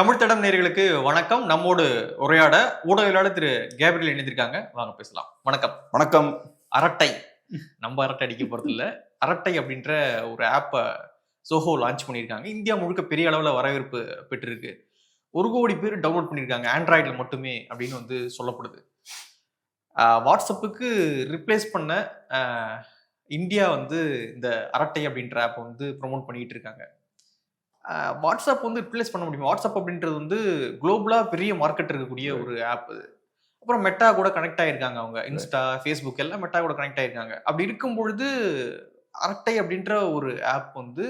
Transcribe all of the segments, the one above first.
தமிழ் தடம் நேயர்களுக்கு வணக்கம். நம்மோடு உரையாட ஊடகவியலாளர் திரு கேப்ரியல் இணைந்திருக்காங்க. வாங்க பேசலாம். வணக்கம். வணக்கம். அரட்டை நம்ம அரட்டை அடிக்க போறது இல்ல. அரட்டை அப்படின்ற ஒரு ஆப்பை சோஹோ லான்ச் பண்ணியிருக்காங்க. இந்தியா முழுக்க பெரிய அளவுல வரவேற்பு பெற்றிருக்கு. 1 கோடி பேர் டவுன்லோட் பண்ணியிருக்காங்க ஆண்ட்ராய்டில் மட்டுமே அப்படின்னு வந்து சொல்லப்படுது. வாட்ஸ்அப்புக்கு ரிப்ளேஸ் பண்ண இந்தியா வந்து இந்த அரட்டை அப்படின்ற ஆப்பை வந்து ப்ரொமோட் பண்ணிட்டு இருக்காங்க. வாட்ஸ்அப் வந்து ரிப்ளேஸ் பண்ண முடியும். வாட்ஸ்அப் அப்படின்றது வந்து குளோபலா பெரிய மார்க்கெட் இருக்கக்கூடிய ஒரு ஆப். அப்புறம் மெட்டா கூட கனெக்ட் ஆயிருக்காங்க. அவங்க இன்ஸ்டா, ஃபேஸ்புக் எல்லாம் மெட்டா கூட கனெக்ட் ஆயிருக்காங்க. அப்படி இருக்கும் பொழுது அரட்டை அப்படின்ற ஒரு ஆப் வந்து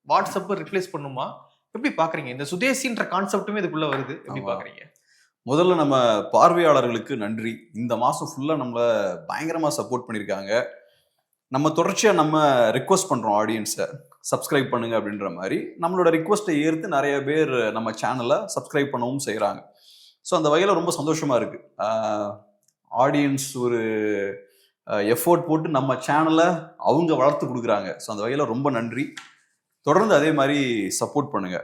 வாட்ஸ்அப்பை ரிப்ளேஸ் பண்ணுமா? எப்படி பாக்குறீங்க? இந்த சுதேசின்ற கான்செப்டுமே இதுக்குள்ள வருது. எப்படி பாக்குறீங்க? முதல்ல நம்ம பார்வையாளர்களுக்கு நன்றி. இந்த மாசம் ஃபுல்லா நம்மள பயங்கரமா சப்போர்ட் பண்ணியிருக்காங்க. நம்ம தொடர்ச்சியா நம்ம ரிக்வெஸ்ட் பண்றோம் ஆடியன்ஸை சப்ஸ்கிரைப் பண்ணுங்க அப்படின்ற மாதிரி. நம்மளோட ரிக்வெஸ்ட்டை ஏற்று நிறைய பேர் நம்ம சேனலை சப்ஸ்கிரைப் பண்ணவும் செய்கிறாங்க. ஸோ அந்த வகையில் ரொம்ப சந்தோஷமா இருக்கு. ஆடியன்ஸ் ஒரு எஃபோர்ட் போட்டு நம்ம சேனலை அவங்க வளர்த்து கொடுக்குறாங்க. ஸோ அந்த வகையில் ரொம்ப நன்றி. தொடர்ந்து அதே மாதிரி சப்போர்ட் பண்ணுங்க.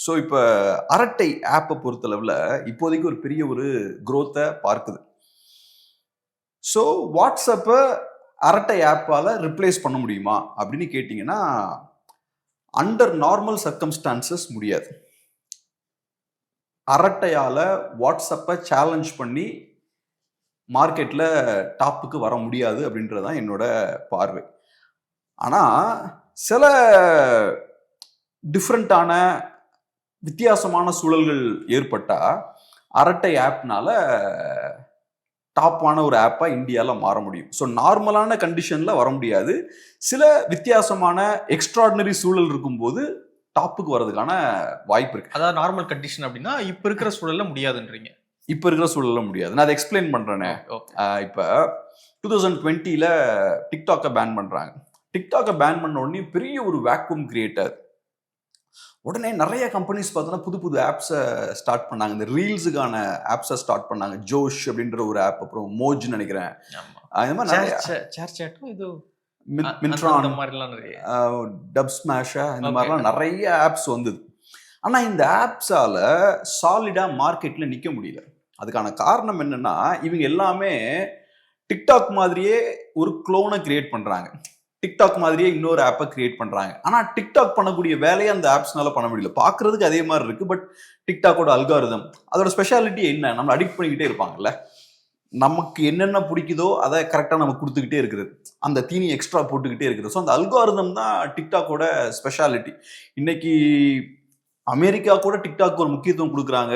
ஸோ இப்போ அரட்டை ஆப்பை பொறுத்தளவில் இப்போதைக்கு ஒரு பெரிய ஒரு குரோத்தை பார்க்குது. ஸோ வாட்ஸ்அப்பை அரட்டை ஆப்பால் ரிப்ளேஸ் பண்ண முடியுமா அப்படின்னு கேட்டிங்கன்னா, அண்டர் நார்மல் சர்க்கம்ஸ்டான்சஸ் முடியாது. அரட்டையால் வாட்ஸ்அப்பை சேலஞ்ச் பண்ணி மார்க்கெட்டில் டாப்புக்கு வர முடியாது அப்படின்றது தான் என்னோட பார்வை. ஆனால் சில டிஃப்ரெண்ட்டான வித்தியாசமான சூழல்கள் ஏற்பட்டால் அரட்டை ஆப்னால டாப்பான ஒரு ஆப்பாக இந்தியாவில் மாற முடியும். ஸோ நார்மலான கண்டிஷனில் வர முடியாது. சில வித்தியாசமான எக்ஸ்ட்ராடினரி சூழல் இருக்கும்போது டாப்புக்கு வர்றதுக்கான வாய்ப்பு இருக்கு. அதாவது நார்மல் கண்டிஷன் அப்படின்னா இப்போ இருக்கிற சூழல்ல முடியாதுன்றீங்க. இப்போ இருக்கிற சூழல்ல முடியாது. நான் அதை எக்ஸ்பிளைன் பண்றேனே. இப்போ 2020 டிக்டாக்கை பேன் பண்றாங்க. டிக்டாக்கை பேன் பண்ண உடனே பெரிய ஒரு வேக்யூம் கிரியேட் ஆகுது. உடனே நிறைய கம்பெனிஸ் பார்த்தோன்னா புது புது ஆப்ஸை ஸ்டார்ட் பண்ணாங்க. இந்த ரீல்ஸுக்கான ஆப்ஸை ஸ்டார்ட் பண்ணாங்க. ஜோஷ் அப்படின்ற ஒரு ஆப், அப்புறம் மோஜ்னு நினைக்கிறேன். இந்த மாதிரி டப் ஸ்மாஷா இந்த மாதிரிலாம் நிறைய ஆப்ஸ் வந்தது. ஆனால் இந்த ஆப்ஸால சாலிடா மார்க்கெட்ல நிற்க முடியல. அதுக்கான காரணம் என்னன்னா, இவங்க எல்லாமே டிக்டாக் மாதிரியே ஒரு குளோனை கிரியேட் பண்றாங்க. டிக்டாக் மாதிரியே இன்னொரு ஆப்பை கிரியேட் பண்றாங்க. ஆனால் டிக்டாக் பண்ணக்கூடிய வேலையை அந்த ஆப்ஸ்னால பண்ண முடியல. பார்க்கறதுக்கு அதே மாதிரி இருக்கு. பட் டிக்டாக்கோட அல்காரிதம், அதோட ஸ்பெஷாலிட்டி என்ன? நம்மளை அடிக்ட் பண்ணிக்கிட்டே இருப்பாங்கல்ல. நமக்கு என்னென்ன பிடிக்குதோ அதை கரெக்டாக நம்ம கொடுத்துக்கிட்டே இருக்கிறது, அந்த தீனி எக்ஸ்ட்ரா போட்டுக்கிட்டே இருக்கிறது. ஸோ அந்த அல்காரிதம் தான் டிக்டாக்கோட ஸ்பெஷாலிட்டி. இன்னைக்கு அமெரிக்கா கூட டிக்டாக் ஒரு முக்கியத்துவம் கொடுக்குறாங்க.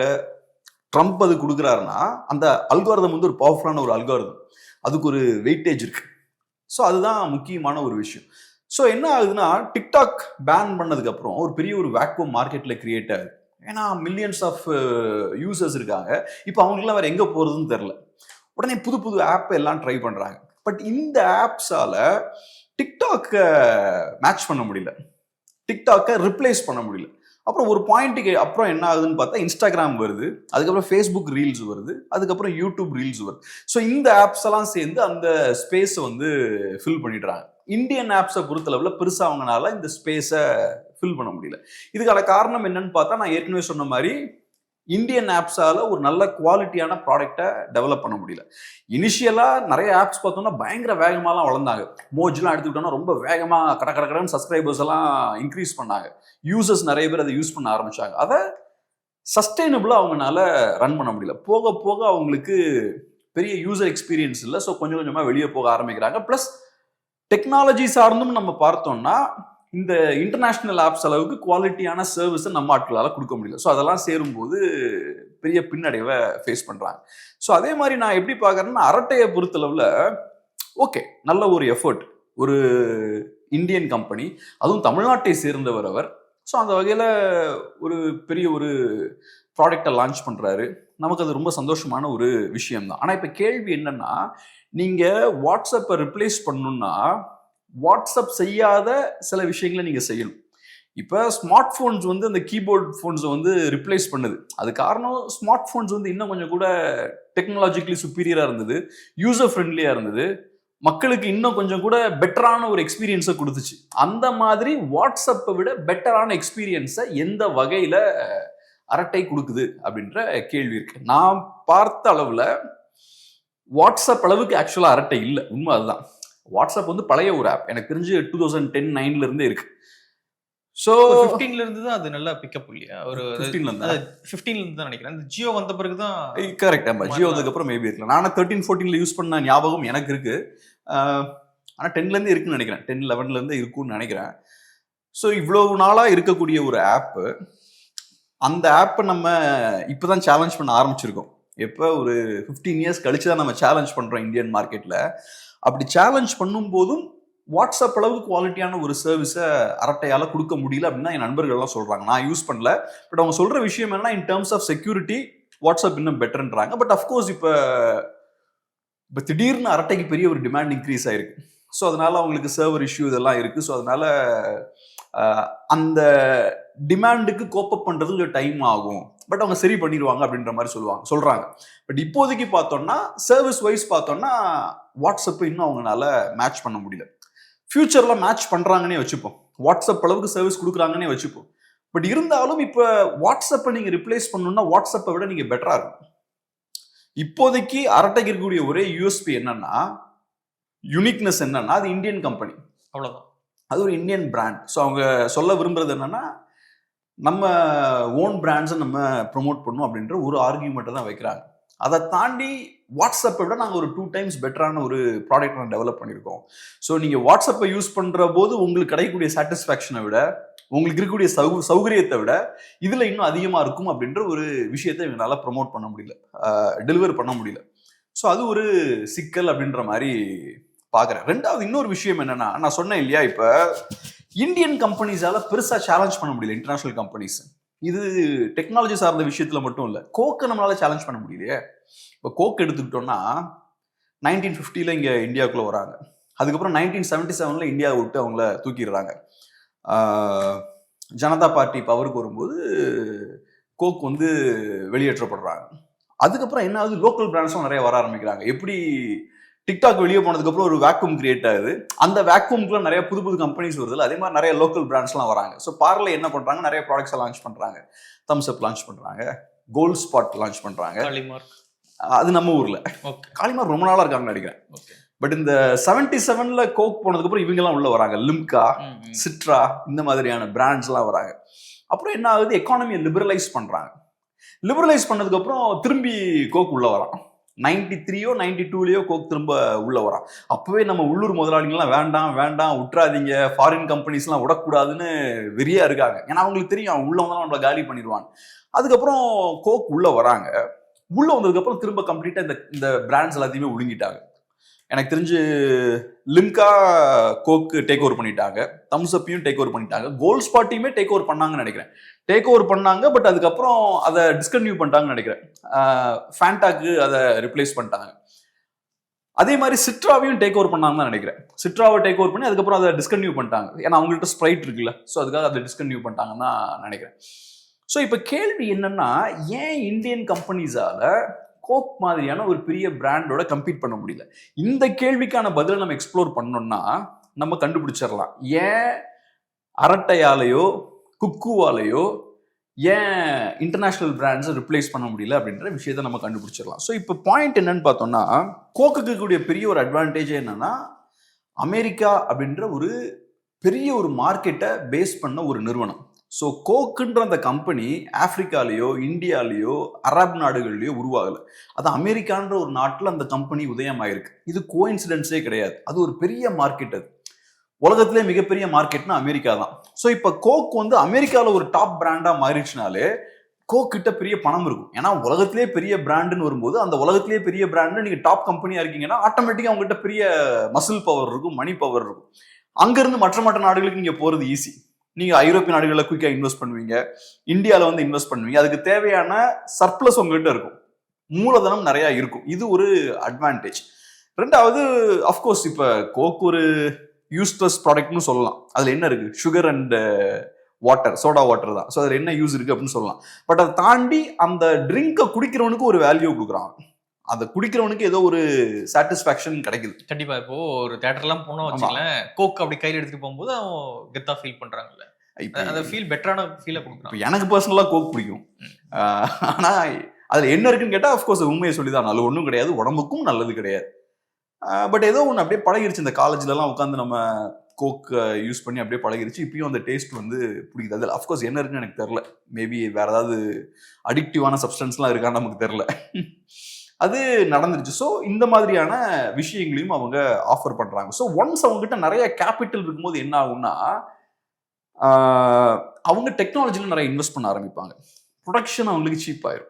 ட்ரம்ப் அது கொடுக்குறாருன்னா அந்த அல்காரிதம் வந்து ஒரு பவர்ஃபுல்லான ஒரு அல்காரிதம். அதுக்கு ஒரு வெயிட்டேஜ் இருக்கு. ஸோ அதுதான் முக்கியமான ஒரு விஷயம். ஸோ என்ன ஆகுதுன்னா, டிக்டாக் பேன் பண்ணதுக்கு அப்புறம் ஒரு பெரிய ஒரு வேக்யூம் மார்க்கெட்ல கிரியேட் ஆகுது. ஏன்னா மில்லியன்ஸ் ஆஃப் யூசர்ஸ் இருக்காங்க. இப்போ அவங்களுக்குலாம் வேற எங்க போறதுன்னு தெரியல. உடனே புது புது ஆப் எல்லாம் ட்ரை பண்றாங்க. பட் இந்த ஆப்ஸால டிக்டாக்கை மேட்ச் பண்ண முடியல, டிக்டாக்கை ரிப்ளேஸ் பண்ண முடியல. அப்புறம் ஒரு பாயிண்ட்டுக்கு அப்புறம் என்ன ஆகுதுன்னு பார்த்தா இன்ஸ்டாகிராம் வருது, அதுக்கப்புறம் ஃபேஸ்புக் ரீல்ஸ் வருது, அதுக்கப்புறம் யூடியூப் ரீல்ஸ் வருது. ஸோ இந்த ஆப்ஸ் எல்லாம் சேர்ந்து அந்த ஸ்பேஸை வந்து ஃபில் பண்ணிடுறாங்க. இந்தியன் ஆப்ஸை பொறுத்தளவில் பெருசாக அவங்கனால இந்த ஸ்பேஸை ஃபில் பண்ண முடியல. இதுக்கான காரணம் என்னன்னு பார்த்தா, நான் ஏற்கனவே சொன்ன மாதிரி இந்தியன் ஆப்ஸால ஒரு நல்ல குவாலிட்டியான ப்ராடக்டை டெவலப் பண்ண முடியல. இனிஷியலா நிறைய ஆப்ஸ் பார்த்தோம்னா பயங்கர வேகமாலாம் வளர்ந்தாங்க. மோஜ்லாம் எடுத்துக்கிட்டோம்னா ரொம்ப வேகமாக கடற்கடன்னு சப்ஸ்கிரைபர்ஸ் எல்லாம் இன்க்ரீஸ் பண்ணாங்க. யூசர்ஸ் நிறைய பேர் அதை யூஸ் பண்ண ஆரம்பிச்சாங்க. அதை சஸ்டைனபிளா அவங்களால ரன் பண்ண முடியல. போக போக அவங்களுக்கு பெரிய யூசர் எக்ஸ்பீரியன்ஸ் இல்லை. ஸோ கொஞ்சம் கொஞ்சமாக வெளியே போக ஆரம்பிக்கிறாங்க. ப்ளஸ் டெக்னாலஜி சார்ந்தும் நம்ம பார்த்தோம்னா இந்த இன்டர்நேஷ்னல் ஆப்ஸ் அளவுக்கு குவாலிட்டியான சர்வீஸை நம்ம ஆட்களால் கொடுக்க முடியல. ஸோ அதெல்லாம் சேரும்போது பெரிய பின்னடைவை ஃபேஸ் பண்ணுறாங்க. ஸோ அதே மாதிரி நான் எப்படி பார்க்குறேன்னா, அரட்டையை பொறுத்தளவில் ஓகே, நல்ல ஒரு எஃபர்ட், ஒரு இந்தியன் கம்பெனி, அதுவும் தமிழ்நாட்டை சேர்ந்தவர் அவர். ஸோ அந்த வகையில் ஒரு பெரிய ஒரு ப்ராடக்டை லான்ச் பண்ணுறாரு. நமக்கு அது ரொம்ப சந்தோஷமான ஒரு விஷயம்தான். ஆனால் இப்போ கேள்வி என்னன்னா, நீங்கள் வாட்ஸ்அப்பை ரிப்ளேஸ் பண்ணணும்னா வாட்ஸ்அப் செய்யாத சில விஷயங்களை நீங்கள் செய்யணும். இப்போ ஸ்மார்ட் ஃபோன்ஸ் வந்து அந்த கீபோர்ட் ஃபோன்ஸை வந்து ரிப்ளேஸ் பண்ணுது. அது காரணம் ஸ்மார்ட் ஃபோன்ஸ் வந்து இன்னும் கொஞ்சம் கூட டெக்னாலஜிக்கலி சுப்பீரியராக இருந்தது, யூசர் ஃப்ரெண்ட்லியாக இருந்தது, மக்களுக்கு இன்னும் கொஞ்சம் கூட பெட்டரான ஒரு எக்ஸ்பீரியன்ஸை கொடுத்துச்சு. அந்த மாதிரி வாட்ஸ்அப்பை விட பெட்டரான எக்ஸ்பீரியன்ஸை எந்த வகையில் அரட்டை கொடுக்குது அப்படின்ற கேள்வி இருக்கு. நான் பார்த்த அளவுல வாட்ஸ்அப் அளவுக்கு ஆக்சுவலா அரட்டை இல்லை, உண்மை அதுதான். வாட்ஸ்அப் வந்து பழைய ஒரு ஆப், எனக்கு தெரிஞ்சு 2010-9 இருந்தே இருக்கு. ஸோ 15ல இருந்து தான் அது நல்லா பிக்கப் இல்லையா? ஒரு 15ல இருந்து தான் நினைக்கிறேன். அந்த ஜியோ வந்த பிறகு தான். கரெக்ட். ஆமா, ஜியோ வந்ததுக்கு அப்புறம் மேபி இருக்கலாம். நானும் 13-14ல யூஸ் பண்ண ஞாபகம் எனக்கு இருக்கு. ஆனா 10ல இருந்து இருக்குன்னு நினைக்கிறேன், 10-11ல இருந்து இருக்குன்னு நினைக்கிறேன். ஸோ இவ்வளவு நாளா இருக்கக்கூடிய ஒரு ஆப், அந்த ஆப்பை நம்ம இப்பதான் சேலஞ்ச் பண்ண ஆரம்பிச்சிருக்கோம். எப்போ ஒரு 15 இயர்ஸ் கழிச்சு தான் நம்ம சேலஞ்ச் பண்றோம் இந்தியன் மார்க்கெட்ல. அப்படி சேலஞ்ச் பண்ணும் போதும் வாட்ஸ்அப் அளவுக்கு குவாலிட்டியான ஒரு சர்வீஸை அரட்டையால கொடுக்க முடியல அப்படின்னு என் நண்பர்கள்லாம் சொல்றாங்க. நான் யூஸ் பண்ணல, பட் அவங்க சொல்ற விஷயம் என்னன்னா, in terms of security WhatsApp இன்னும் பெட்டர்ன்றாங்க. பட் அஃப்கோர்ஸ் இப்போ திடீர்னு அரட்டைக்கு பெரிய ஒரு டிமாண்ட் இன்க்ரீஸ் ஆயிருக்கு. ஸோ அதனால அவங்களுக்கு சர்வர் இஷ்யூ இதெல்லாம் இருக்கு. ஸோ அதனால அந்த டிமாண்டுக்கு கோப்பப் பண்றது கொஞ்சம் டைம் ஆகும், பட் அவங்க சரி பண்ணிடுவாங்க அப்படின்ற மாதிரி சொல்றாங்க. பட் இப்போதைக்கு பார்த்தோம்னா சர்வீஸ் வைஸ் பார்த்தோம்னா வாட்ஸ்அப் இன்னும் அவங்களால மேட்ச் பண்ண முடியல. ஃபியூச்சர்ல மேட்ச் பண்றாங்கன்னே வச்சுப்போம், வாட்ஸ்அப் அளவுக்கு சர்வீஸ் கொடுக்குறாங்கன்னே வச்சுப்போம். பட் இருந்தாலும் இப்போ வாட்ஸ்அப்பை நீங்க ரிப்ளேஸ் பண்ணணும்னா வாட்ஸ்அப்பை விட நீங்க பெட்டரா இருக்கும். இப்போதைக்கு அரட்டைக்கு இருக்கக்கூடிய ஒரே யூஎஸ்பி என்னன்னா, யூனிக்னஸ் என்னன்னா, அது இந்தியன் கம்பெனி, அவ்வளவுதான். அது ஒரு இந்தியன் பிராண்ட். ஸோ அவங்க சொல்ல விரும்புறது என்னன்னா, நம்ம ஓன் பிராண்ட்ஸை நம்ம ப்ரொமோட் பண்ணணும் அப்படின்ற ஒரு ஆர்கியூமெண்ட்டை தான் வைக்கிறாங்க. அதை தாண்டி வாட்ஸ்அப்பை விட நாங்கள் ஒரு 2 times பெட்டரான ஒரு ப்ராடக்ட் நான் டெவலப் பண்ணியிருக்கோம். ஸோ நீங்கள் வாட்ஸ்அப்பை யூஸ் பண்ணுற போது உங்களுக்கு கிடைக்கக்கூடிய சாட்டிஸ்ஃபேக்ஷனை விட, உங்களுக்கு இருக்கக்கூடிய சௌகரியத்தை விட இதில் இன்னும் அதிகமாக இருக்கும் அப்படின்ற ஒரு விஷயத்தை இவங்களால ப்ரொமோட் பண்ண முடியல, டெலிவர் பண்ண முடியல. ஸோ அது ஒரு சிக்கல் அப்படின்ற மாதிரி பார்க்குறேன். ரெண்டாவது இன்னொரு விஷயம் என்னன்னா, நான் சொன்னேன் இல்லையா, இப்போ இந்தியன் கம்பெனிஸால பெருசாக சேலஞ்ச் பண்ண முடியல இன்டர்நேஷனல் கம்பெனிஸ். இது டெக்னாலஜி சார்ந்த விஷயத்துல மட்டும் இல்லை, கோக்கை நம்மளால சேலஞ்ச் பண்ண முடியலையே. இப்போ கோக் எடுத்துக்கிட்டோம்னா 1950ல இங்கே இந்தியாவுக்குள்ள வராங்க. அதுக்கப்புறம் 1977ல இந்தியாவை விட்டு அவங்கள தூக்கிடுறாங்க. ஜனதா பார்ட்டி பவருக்கு வரும்போது கோக் வந்து வெளியேற்றப்படுறாங்க. அதுக்கப்புறம் என்ன ஆகுது, லோக்கல் பிராண்ட்ஸும் நிறைய வர ஆரம்பிக்கிறாங்க. எப்படி டிக்டாக் வெளியே போனதுக்கப்புறம் ஒரு வேக்யூம் கிரியேட் ஆகுது, அந்த வேக்யூம்க்குள்ள நிறைய புது புது கம்பெனிஸ் வருது, அதே மாதிரி நிறைய லோக்கல் பிராண்ட்ஸ்லாம் வராங்க. ஸோ பார்ல என்ன பண்றாங்க, நிறைய ப்ராடக்ட்ஸை லான்ச் பண்றாங்க. தம்ஸ் அப் லான்ச் பண்றாங்க, கோல்ட் ஸ்பாட் லான்ச் பண்றாங்க. அது நம்ம ஊர்ல. காலிமார் ரொம்ப நாளா இருக்காங்கன்னு நினைக்கிறேன். பட் இந்த 77ல கோக் போனதுக்கு அப்புறம் இவங்க எல்லாம் உள்ள வராங்க. லிம்கா, சிட்ரா, இந்த மாதிரியான பிராண்ட்ஸ் எல்லாம் வராங்க. அப்புறம் என்ன ஆகுது, எக்கானமியை லிபரலைஸ் பண்றாங்க. லிபரலைஸ் பண்ணதுக்கு அப்புறம் திரும்பி கோக் உள்ள வரான். 93யோ 92லையோ கோக் திரும்ப உள்ள வரான். அப்பவே நம்ம உள்ளூர் முதலாளிகள்லாம் வேண்டாம் வேண்டாம் விட்டுறாதீங்க, ஃபாரின் கம்பெனிஸ்லாம் விடக்கூடாதுன்னு வெறியா இருக்காங்க. ஏன்னா அவங்களுக்கு தெரியும் அவன் உள்ள வந்தாலும் நம்மளை காலி பண்ணிடுவான். அதுக்கப்புறம் கோக் உள்ள வராங்க. உள்ள வந்ததுக்கப்புறம் திரும்ப கம்ப்ளீட்டா இந்த பிராண்ட்ஸ் எல்லாத்தையுமே ஒழுங்கிட்டாங்க. எனக்கு தெரிஞ்சு லிம்கா கோக் டேக் ஓவர் பண்ணிட்டாங்க, தம்ஸ் அப்பையும் டேக் ஓவர் பண்ணிட்டாங்க, கோல்ட் ஸ்பாட்டையுமே டேக் ஓவர் பண்ணாங்கன்னு நினைக்கிறேன். டேக் ஓவர் பண்ணாங்க, பட் அதுக்கப்புறம் அதை டிஸ்கன்டினியூ பண்ணிட்டாங்கன்னு நினைக்கிறேன். ஃபேண்டாக்கு அதை ரிப்ளேஸ் பண்ணிட்டாங்க. அதே மாதிரி சிட்ராவையும் டேக் ஓவர் பண்ணாங்கன்னு நினைக்கிறேன். சிட்ராவை டேக் ஓவர் பண்ணி அதுக்கப்புறம் அதை டிஸ்கன்டினியூ பண்ணிட்டாங்க. ஏன்னா அவங்கள்ட்ட ஸ்ப்ரைட் இருக்குல்ல, ஸோ அதுக்காக அதை டிஸ்கன்டினியூ பண்ணிட்டாங்கன்னு நான் நினைக்கிறேன். ஸோ இப்போ கேள்வி என்னன்னா, ஏன் இந்தியன் கம்பெனிஸால கோக் மாதிரியான ஒரு பெரிய பிராண்டோட கம்பீட் பண்ண முடியல? இந்த கேள்விக்கான பதிலை நம்ம எக்ஸ்ப்ளோர் பண்ணோம்னா நம்ம கண்டுபிடிச்சிடலாம், ஏன் அரட்டையாலேயோ குக்குவாலேயோ ஏன் இன்டர்நேஷனல் பிராண்ட்ஸை ரிப்ளேஸ் பண்ண முடியல அப்படின்ற விஷயத்த நம்ம கண்டுபிடிச்சிடலாம். ஸோ இப்போ பாயிண்ட் என்னன்னு பார்த்தோம்னா, கோக்குக்கு கூடிய பெரிய ஒரு அட்வான்டேஜ் என்னன்னா, அமெரிக்கா அப்படின்ற ஒரு பெரிய ஒரு மார்க்கெட்டை பேஸ் பண்ண ஒரு நிறுவனம். ஸோ கோக்குன்ற அந்த கம்பெனி ஆப்பிரிக்காலேயோ இந்தியாலேயோ அரபு நாடுகள்லையோ உருவாகலை, அது அமெரிக்கான்ற ஒரு நாட்டில் அந்த கம்பெனி உதயமாயிருக்கு. இது கோஇன்சிடென்ஸே கிடையாது, அது ஒரு பெரிய மார்க்கெட். அது உலகத்திலே மிகப்பெரிய மார்க்கெட்னா அமெரிக்கா தான். ஸோ இப்போ கோக் வந்து அமெரிக்காவில் ஒரு டாப் பிராண்டாக மாறிடுச்சுனாலே கோக் கிட்ட பெரிய பணம் இருக்கும். ஏன்னா உலகத்திலே பெரிய பிராண்டுன்னு வரும்போது, அந்த உலகத்திலே பெரிய பிராண்டு நீங்கள் டாப் கம்பெனியாக இருக்கீங்கன்னா ஆட்டோமேட்டிக்காக அவங்ககிட்ட பெரிய மசில் பவர் இருக்கும், மணி பவர் இருக்கும். அங்கேருந்து மற்ற நாடுகளுக்கு நீங்கள் போகிறது ஈஸி. நீங்கள் ஐரோப்பிய நாடுகளில் குயிக்காக இன்வெஸ்ட் பண்ணுவீங்க, இந்தியாவில் வந்து இன்வெஸ்ட் பண்ணுவீங்க. அதுக்கு தேவையான சர்ப்ளஸ் உங்ககிட்ட இருக்கும், மூலதனம் நிறையா இருக்கும். இது ஒரு அட்வான்டேஜ். ரெண்டாவது, அஃப்கோர்ஸ் இப்போ கோக் ஒரு யூஸ்லெஸ் ப்ராடக்ட்னு சொல்லலாம். அதில் என்ன இருக்குது, sugar and water, soda water தான். ஸோ அதில் என்ன யூஸ் இருக்குது அப்படின்னு சொல்லலாம். பட் அதை தாண்டி அந்த ட்ரிங்கை குடிக்கிறவனுக்கு ஒரு வேல்யூ கொடுக்குறாங்க, அதை குடிக்கிறவனுக்கு ஏதோ ஒரு சாட்டிஸ்ஃபேக்ஷன் கிடைக்குது. கண்டிப்பா. இப்போ ஒரு தியேட்டர்லாம் போனோம் வச்சுக்கலேன், கோக் அப்படி கையில் எடுத்துட்டு போகும்போது அவன் கெத்தா ஃபீல் பண்றாங்கல்ல. இப்போ அந்த ஃபீல் பெட்டரான ஃபீலை இப்போ கொடுக்குறான். எனக்கு பர்சனலாக கோக் பிடிக்கும். ஆனால் அதில் என்ன இருக்குன்னு கேட்டால் அஃப்கோர்ஸ் உண்மையை சொல்லி தான், நல்ல ஒன்றும் கிடையாது, உடம்புக்கும் நல்லது கிடையாது. பட் ஏதோ ஒன்று அப்படியே பழகிருச்சு. இந்த காலேஜ்லலாம் உட்காந்து நம்ம கோக் யூஸ் பண்ணி அப்படியே பழகிருச்சு. இப்பயும் அந்த டேஸ்ட் வந்து பிடிக்குது. அதில் அஃப்கோர்ஸ் என்ன இருக்குன்னு எனக்கு தெரில. மேபி வேற ஏதாவது அடிக்டிவான சப்ஸ்டன்ஸ்லாம் இருக்கான்னு நமக்கு தெரில. அது நடந்துருச்சு. ஸோ இந்த மாதிரியான விஷயங்களையும் அவங்க ஆஃபர் பண்ணுறாங்க. ஸோ ஒன்ஸ் அவங்ககிட்ட நிறைய கேபிட்டல் இருக்கும்போது என்ன ஆகும்னா, அவங்க டெக்னாலஜியில் நிறைய இன்வெஸ்ட் பண்ண ஆரம்பிப்பாங்க. ப்ரொடக்ஷன் அவங்களுக்கு சீப் ஆயிரும்.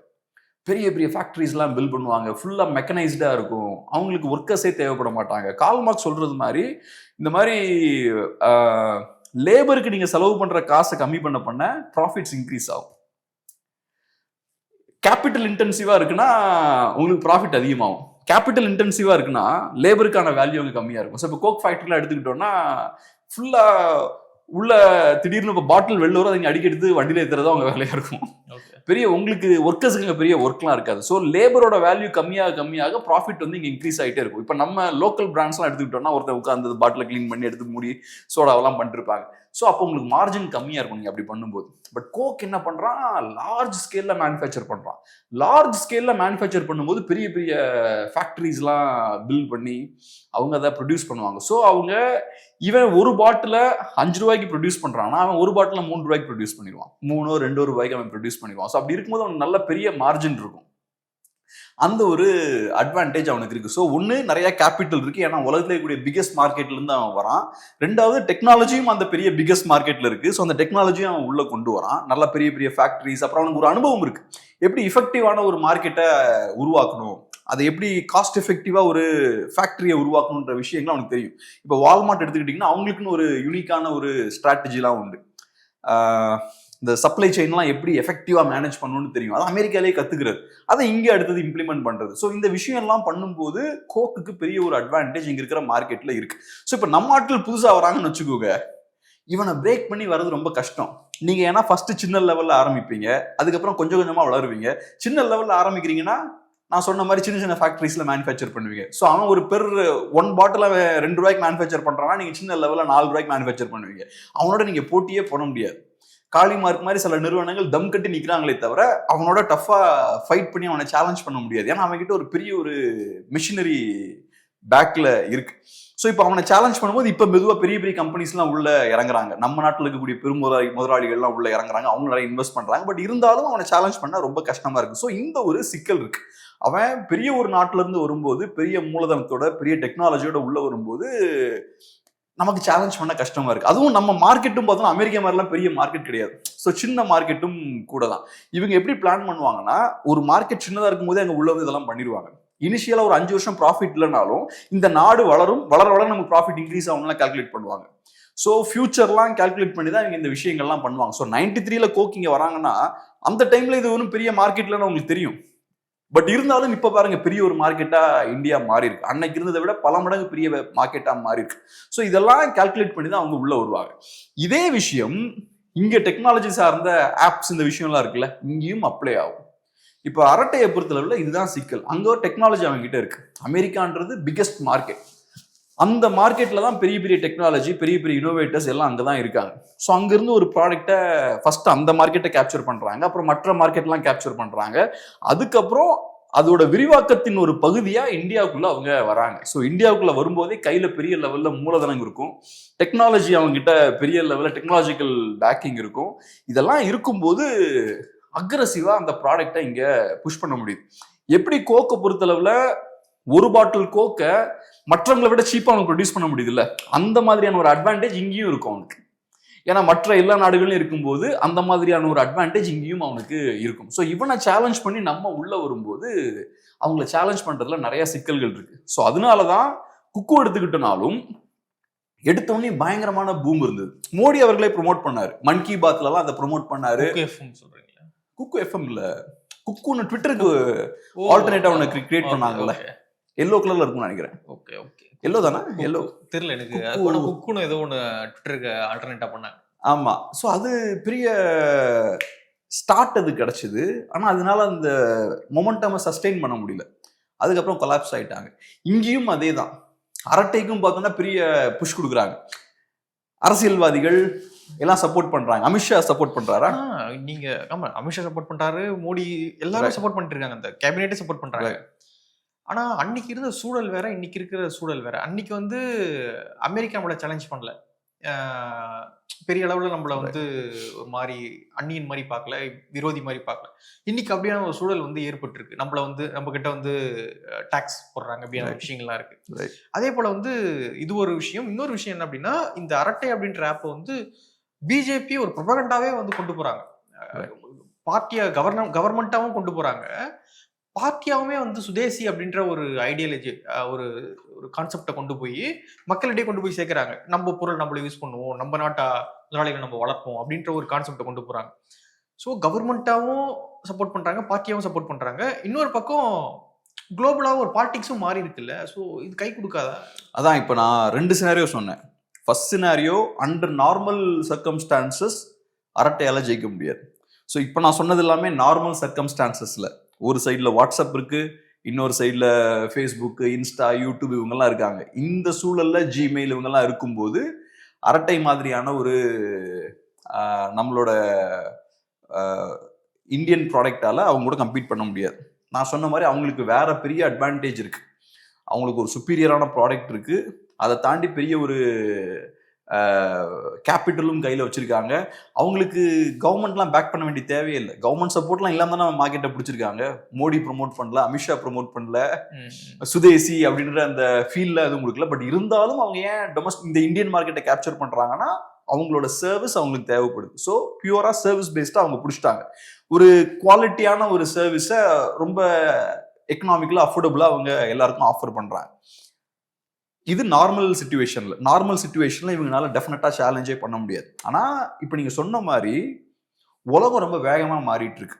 பெரிய பெரிய ஃபேக்ட்ரிஸ்லாம் பில்ட் பண்ணுவாங்க, ஃபுல்லாக மெக்கனைஸ்டாக இருக்கும், அவங்களுக்கு ஒர்க்கர்ஸே தேவைப்பட மாட்டாங்க. கார்ல் மார்க்ஸ் சொல்கிறது மாதிரி இந்த மாதிரி லேபருக்கு நீங்கள் செலவு பண்ணுற காசை கம்மி பண்ண ப்ராஃபிட்ஸ் இன்க்ரீஸ் ஆகும். கேபிட்டல் இன்டென்சிவாக இருக்குன்னா உங்களுக்கு ப்ராஃபிட் அதிகமாகும். கேபிட்டல் இன்டென்சிவாக இருக்குன்னா லேபருக்கான வேல்யூ அங்கே கம்மியாக இருக்கும். ஸோ இப்போ கோக் ஃபேக்ட்ரிலாம் எடுத்துக்கிட்டோம்னா ஃபுல்லாக உள்ள திடீர்னு இப்போ பாட்டில் வெளில வரும், அதை அடிக்க எடுத்து வண்டியில் ஏற்றுறது அவங்க வேலையாக இருக்கும். பெரிய உங்களுக்கு ஒர்க்கர்ஸுக்கு பெரிய ஒர்க்லாம் இருக்காது. ஸோ லேபரோட வேல்யூ கம்மியாக ப்ராஃபிட் வந்து இங்கே இன்க்ரீஸ் ஆகிட்டே இருக்கும். இப்போ நம்ம லோக்கல் பிராண்ட்ஸ்லாம் எடுத்துக்கிட்டோம்னா ஒருத்தர் உட்காந்து பாட்டில் க்ளீன் பண்ணி எடுத்து மூடி சோடாவெல்லாம் பண்ணிருப்பாங்க. ஸோ அப்போ உங்களுக்கு மார்ஜின் கம்மியாக இருக்கும் நீங்கள் அப்படி பண்ணும்போது. பட் கோக் என்ன பண்ணுறான், லார்ஜ் ஸ்கேலில் மேனுஃபேக்சர் பண்ணுறான். லார்ஜ் ஸ்கேலில் மேனுஃபேக்சர் பண்ணும்போது பெரிய பெரிய ஃபேக்ட்ரிஸ்லாம் பில்ட் பண்ணி அவங்க அதை ப்ரொடியூஸ் பண்ணுவாங்க. ஸோ அவங்க இவன் ஒரு பாட்டில் 5 ரூபாய்க்கு ப்ரொடியூஸ் பண்ணுறான்னா அவன் ஒரு பாட்டில் 3 ரூபாய்க்கு ப்ரொடியூஸ் பண்ணிடுவான், 3-2 ரூபாய்க்கு அவன் ப்ரொடியூஸ் பண்ணிடுவான். ஸோ அப்படி இருக்கும்போது அவனுக்கு நல்ல பெரிய மார்ஜின் இருக்கும். அந்த ஒரு அட்வான்டேஜ் அவனுக்கு இருக்கு. ஸோ ஒன்று நிறைய கேபிட்டல் இருக்கு, ஏன்னா உலகத்திலே கூடிய பிகெஸ்ட் மார்க்கெட்ல இருந்து அவன் வரான். ரெண்டாவது டெக்னாலஜியும் அந்த பெரிய பிகெஸ்ட் மார்க்கெட்ல இருக்கு. ஸோ அந்த டெக்னாலஜியும் அவன் உள்ள கொண்டு வரான். நல்ல பெரிய பெரிய ஃபேக்டரிஸ், அப்புறம் அவனுக்கு ஒரு அனுபவம் இருக்கு, எப்படி எஃபெக்டிவான ஒரு மார்க்கெட்டை உருவாக்கணும், அதை எப்படி காஸ்ட் எஃபெக்டிவா ஒரு ஃபேக்டரியை உருவாக்கணுன்ற விஷயங்கள் அவனுக்கு தெரியும். இப்போ வால்மார்ட் எடுத்துக்கிட்டிங்கன்னா அவங்களுக்குன்னு ஒரு யூனிக்கான ஒரு ஸ்ட்ராட்டஜிலாம் உண்டு. இந்த சப்ளை செயின்லாம் எப்படி எஃபெக்டிவாக மேனேஜ் பண்ணணும்னு தெரியும். அது அமெரிக்காலே கற்றுக்கிறது, அதை இங்கே அடுத்தது இம்ப்ளிமெண்ட் பண்ணுறது. ஸோ இந்த விஷயம்லாம் பண்ணும்போது கோக்குக்கு பெரிய ஒரு அட்வான்டேஜ் இங்கே இருக்கிற மார்க்கெட்டில் இருக்குது. ஸோ இப்போ நம்ம ஆட்கள் புதுசாக வராங்கன்னு வச்சுக்கோங்க, இவனை பிரேக் பண்ணி வர்றது ரொம்ப கஷ்டம். நீங்கள் ஏன்னா ஃபஸ்ட்டு சின்ன லெவலில் ஆரம்பிப்பீங்க, அதுக்கப்புறம் கொஞ்சம் கொஞ்சமாக வளருவீங்க. சின்ன லெவலில் ஆரம்பிக்கிறீங்கன்னா நான் சொன்ன மாதிரி சின்ன சின்ன ஃபேக்ட்ரிஸில் மேனுஃபேக்சர் பண்ணுவீங்க. ஸோ அவன் ஒரு 1 பாட்டில் 2 ரூபாய்க்கு மேனுஃபேக்சர் பண்ணுறான்னா நீங்கள் சின்ன லெவலில் 4 ரூபாய்க்கு மேனுஃபேக்சர் பண்ணுவீங்க. அவனோட நீங்கள் போட்டியே பண்ண முடியாது. காலி மார்க் மாதிரி சில நிறுவனங்கள் தம் கட்டி நிற்கிறாங்களே தவிர அவனோட டஃபாக ஃபைட் பண்ணி அவனை சேலஞ்ச் பண்ண முடியாது. ஏன்னா அவன்கிட்ட ஒரு பெரிய ஒரு மிஷினரி பேக்கில் இருக்கு. ஸோ இப்போ அவனை சேலஞ்ச் பண்ணும்போது இப்போ மெதுவாக பெரிய பெரிய கம்பெனிஸ்லாம் உள்ள இறங்குறாங்க. நம்ம நாட்டில் இருக்கக்கூடிய முதலாளிகள்லாம் உள்ள இறங்குறாங்க, அவங்க நிறைய இன்வெஸ்ட் பண்ணுறாங்க. பட் இருந்தாலும் அவனை சேலஞ்ச் பண்ண ரொம்ப கஷ்டமா இருக்கு. ஸோ இந்த ஒரு சிக்கல் இருக்கு. அவன் பெரிய ஒரு நாட்டில இருந்து வரும்போது, பெரிய மூலதனத்தோட பெரிய டெக்னாலஜியோட உள்ள வரும்போது நமக்கு சேலஞ்ச் பண்ண கஷ்டமா இருக்கு. அதுவும் நம்ம மார்க்கெட்டும் பார்த்தோம்னா அமெரிக்கா மாதிரிலாம் பெரிய மார்க்கெட் கிடையாது. ஸோ சின்ன மார்க்கெட்டும் கூட தான். இவங்க எப்படி பிளான் பண்ணுவாங்கன்னா, ஒரு மார்க்கெட் சின்னதாக இருக்கும் போதே அங்கே உள்ள இதெல்லாம் பண்ணிடுவாங்க. இனிஷியலாக ஒரு 5 வருஷம் ப்ராஃபிட் இல்லைனாலும் இந்த நாடு வளர வளர நமக்கு ப்ராஃபிட் இன்க்ரீஸ் ஆகும்லாம் கால்குலேட் பண்ணுவாங்க. ஸோ ஃபியூச்சர்லாம் கால்குலேட் பண்ணி தான் இவங்க இந்த விஷயங்கள்லாம் பண்ணுவாங்க. ஸோ 93ல கோக் இங்கே வராங்கன்னா அந்த டைம்ல இது ஒன்றும் பெரிய மார்க்கெட் இல்லைன்னு உங்களுக்கு தெரியும். பட் இருந்தாலும் இப்ப பாருங்க பெரிய ஒரு மார்க்கெட்டா இந்தியா மாறி இருக்கு. அன்னைக்கு இருந்ததை விட பல மடங்கு பெரிய மார்க்கெட்டா மாறி இருக்கு. ஸோ இதெல்லாம் கால்குலேட் பண்ணி தான் அவங்க உள்ள வருவாங்க. இதே விஷயம் இங்க டெக்னாலஜி சார்ந்த ஆப்ஸ் இந்த விஷயம்லாம் இருக்குல்ல, இங்கேயும் அப்ளை ஆகும். இப்போ அரட்டையை பொறுத்தளவுல இதுதான் சிக்கல். அங்க ஒரு டெக்னாலஜி அவங்க கிட்ட இருக்கு. அமெரிக்கான்றது பிகெஸ்ட் மார்க்கெட். அந்த மார்க்கெட்ல தான் பெரிய பெரிய டெக்னாலஜி, பெரிய பெரிய இனோவேட்டர்ஸ் எல்லாம் அங்கதான் இருக்காங்க. ஸோ அங்கிருந்து ஒரு ப்ராடக்டை ஃபர்ஸ்ட் அந்த மார்க்கெட்டை கேப்சர் பண்றாங்க, அப்புறம் மற்ற மார்க்கெட்லாம் கேப்சர் பண்றாங்க. அதுக்கப்புறம் அதோட விரிவாக்கத்தின் ஒரு பகுதியா இந்தியாவுக்குள்ள அவங்க வராங்க. ஸோ இந்தியாவுக்குள்ள வரும்போதே கையில பெரிய லெவல்ல மூலதனம் இருக்கும், டெக்னாலஜி அவங்க கிட்ட பெரிய லெவல்ல டெக்னாலஜிக்கல் பேக்கிங் இருக்கும். இதெல்லாம் இருக்கும்போது அக்ரெசிவா அந்த ப்ராடக்டை இங்க புஷ் பண்ண முடியுது. எப்படி கோக்கை பொறுத்தளவுல ஒரு பாட்டில் கோக்கை மற்றவங்களை விட சீப்பா அவனுக்கு ப்ரொடியூஸ் பண்ண முடியுது இல்ல, அந்த மாதிரியான ஒரு அட்வான்டேஜ் இங்கேயும் இருக்கும் அவனுக்கு. ஏன்னா மற்ற எல்லா நாடுகளும் இருக்கும்போது அந்த மாதிரியான ஒரு அட்வான்டேஜ் இங்கேயும் அவனுக்கு இருக்கும். ஸோ இவனை சேலஞ்ச் பண்ணி நம்ம உள்ள வரும்போது அவங்களை சேலஞ்ச் பண்றதுல நிறைய சிக்கல்கள் இருக்கு. ஸோ அதனாலதான் குக்கு எடுத்துக்கிட்டனாலும் எடுத்தோடனே பயங்கரமான பூம் இருந்தது. மோடி அவர்களே ப்ரொமோட் பண்ணாரு, மன் கி பாத்ல எல்லாம் அதை ப்ரொமோட் பண்ணாரு. குக்கு எஃப்எம் இல்ல, குக்குன்னு ட்விட்டருக்கு ஆல்டர்னேட்டா ஒன்று கிரியேட் பண்ணாங்கல்ல, எல்லோ கலர்ல இருக்கும்னு நினைக்கிறேன். ஓகே ஓகே, எல்லோ தானே, எல்லோ தெரியல எனக்கு. குக்குன்னு ஏதோ ஒன்று ட்விட்டருக்கு ஆல்டர்னேட்டா பண்ணாங்க. ஆமா. ஸோ அது பெரிய ஸ்டார்ட் அது கிடைச்சது. ஆனா அதனால அந்த மொமெண்டமை சஸ்டெயின் பண்ண முடியல, அதுக்கப்புறம் கொலாப்ஸ் ஆயிட்டாங்க. இங்கேயும் அதே தான். அரட்டைக்கும் பார்த்தோம்னா பெரிய புஷ் கொடுக்குறாங்க. அரசியல்வாதிகள், எல்லாம் சப்போர்ட் பண்றாங்க. அமித்ஷா சப்போர்ட் பண்றாரா? நீங்க ஆமா, அமித்ஷா சப்போர்ட் பண்றாரு, மோடி எல்லாரும் சப்போர்ட் பண்ணிட்டு இருக்காங்க, அந்த கேபினெட்டே சப்போர்ட் பண்றாங்க. ஆனா அன்னைக்கு இருந்த சூழல் வேற, இன்னைக்கு இருக்கிற சூழல் வேற. அன்னைக்கு வந்து அமெரிக்கா நம்மள சேலஞ்ச் பண்ணல, பெரிய அளவுல நம்மள வந்து ஒரு மாதிரி அந்நியன் மாதிரி பார்க்கல, விரோதி மாதிரி பார்க்கல. இன்னைக்கு அப்படியான ஒரு சூழல் வந்து ஏற்பட்டிருக்கு. நம்மள வந்து நம்ம கிட்ட வந்து டாக்ஸ் போடுறாங்க, அப்படியான விஷயங்கள்லாம் இருக்கு. அதே போல வந்து இது ஒரு விஷயம். இன்னொரு விஷயம் என்ன அப்படின்னா, இந்த அரட்டை அப்படின்ற ஆப்பை வந்து பிஜேபி ஒரு ப்ரொபகண்டாவே வந்து கொண்டு போறாங்க, பார்ட்டியா கவர்மெண்டாவும் கொண்டு போறாங்க, பார்ட்டியாவுமே வந்து சுதேசி அப்படின்ற ஒரு ஐடியாலஜி, ஒரு ஒரு கான்செப்டை கொண்டு போய் மக்களிடையே கொண்டு போய் சேர்க்கிறாங்க. நம்ம பொருள் நம்மள யூஸ் பண்ணுவோம், நம்ம நாட்டா முதலாளிகளை நம்ம வளர்ப்போம் அப்படின்ற ஒரு கான்செப்டை கொண்டு போறாங்க. ஸோ கவர்மெண்ட்டாவும் சப்போர்ட் பண்றாங்க, பார்ட்டியாவும் சப்போர்ட் பண்றாங்க. இன்னொரு பக்கம் குளோபலாவும் ஒரு பாலிடிக்ஸும் மாறி இருக்குல்ல. ஸோ இது கை கொடுக்காதா? அதான் இப்போ நான் 2 சினாரியோ சொன்னேன். First scenario, under normal circumstances அரட்டையால ஜெயிக்க முடியாது. ஸோ இப்போ நான் சொன்னது எல்லாமே நார்மல் சர்க்கம்ஸ்டான்சஸ்ல. ஒரு சைடில் வாட்ஸ்அப் இருக்கு, இன்னொரு சைடில் ஃபேஸ்புக்கு, இன்ஸ்டா, யூடியூப் இவங்கெல்லாம் இருக்காங்க. இந்த சூழல்ல ஜிமெயில் இவங்கெல்லாம் இருக்கும்போது அரட்டை மாதிரியான ஒரு நம்மளோட இந்தியன் ப்ராடக்டால அவங்க கூட கம்பீட் பண்ண முடியாது. நான் சொன்ன மாதிரி அவங்களுக்கு வேற பெரிய அட்வான்டேஜ் இருக்கு. அவங்களுக்கு ஒரு சுப்பீரியரான ப்ராடக்ட் இருக்கு. அதை தாண்டி பெரிய ஒரு கேபிட்டலும் கையில் வச்சிருக்காங்க. அவங்களுக்கு கவர்மெண்ட்லாம் பேக் பண்ண வேண்டிய தேவையே இல்லை. கவர்மெண்ட் சப்போர்ட்லாம் இல்லாம தான் மார்க்கெட்டை பிடிச்சிருக்காங்க. மோடி ப்ரொமோட் பண்ணல, அமித்ஷா ப்ரொமோட் பண்ணல, சுதேசி அப்படின்ற அந்த ஃபீல்ட்ல எதுவும் கொடுக்கல. பட் இருந்தாலும் அவங்க ஏன் இந்த இந்தியன் மார்க்கெட்டை கேப்சர் பண்றாங்கன்னா அவங்களோட சர்வீஸ் அவங்களுக்கு தேவைப்படுது. ஸோ பியூரா சர்வீஸ் பேஸ்டா அவங்க பிடிச்சிட்டாங்க. ஒரு குவாலிட்டியான ஒரு சர்வீஸை ரொம்ப எக்கனாமிக்கலா அஃபோர்டபுளா அவங்க எல்லாருக்கும் ஆஃபர் பண்றாங்க. இது நார்மல் சிச்சுவேஷன்ல இவங்களால டெஃபினட்டா சேலஞ்சே பண்ண முடியாது. ஆனா இப்ப நீங்க சொன்ன மாதிரி உலகம் ரொம்ப வேகமா மாறிட்டு இருக்கு.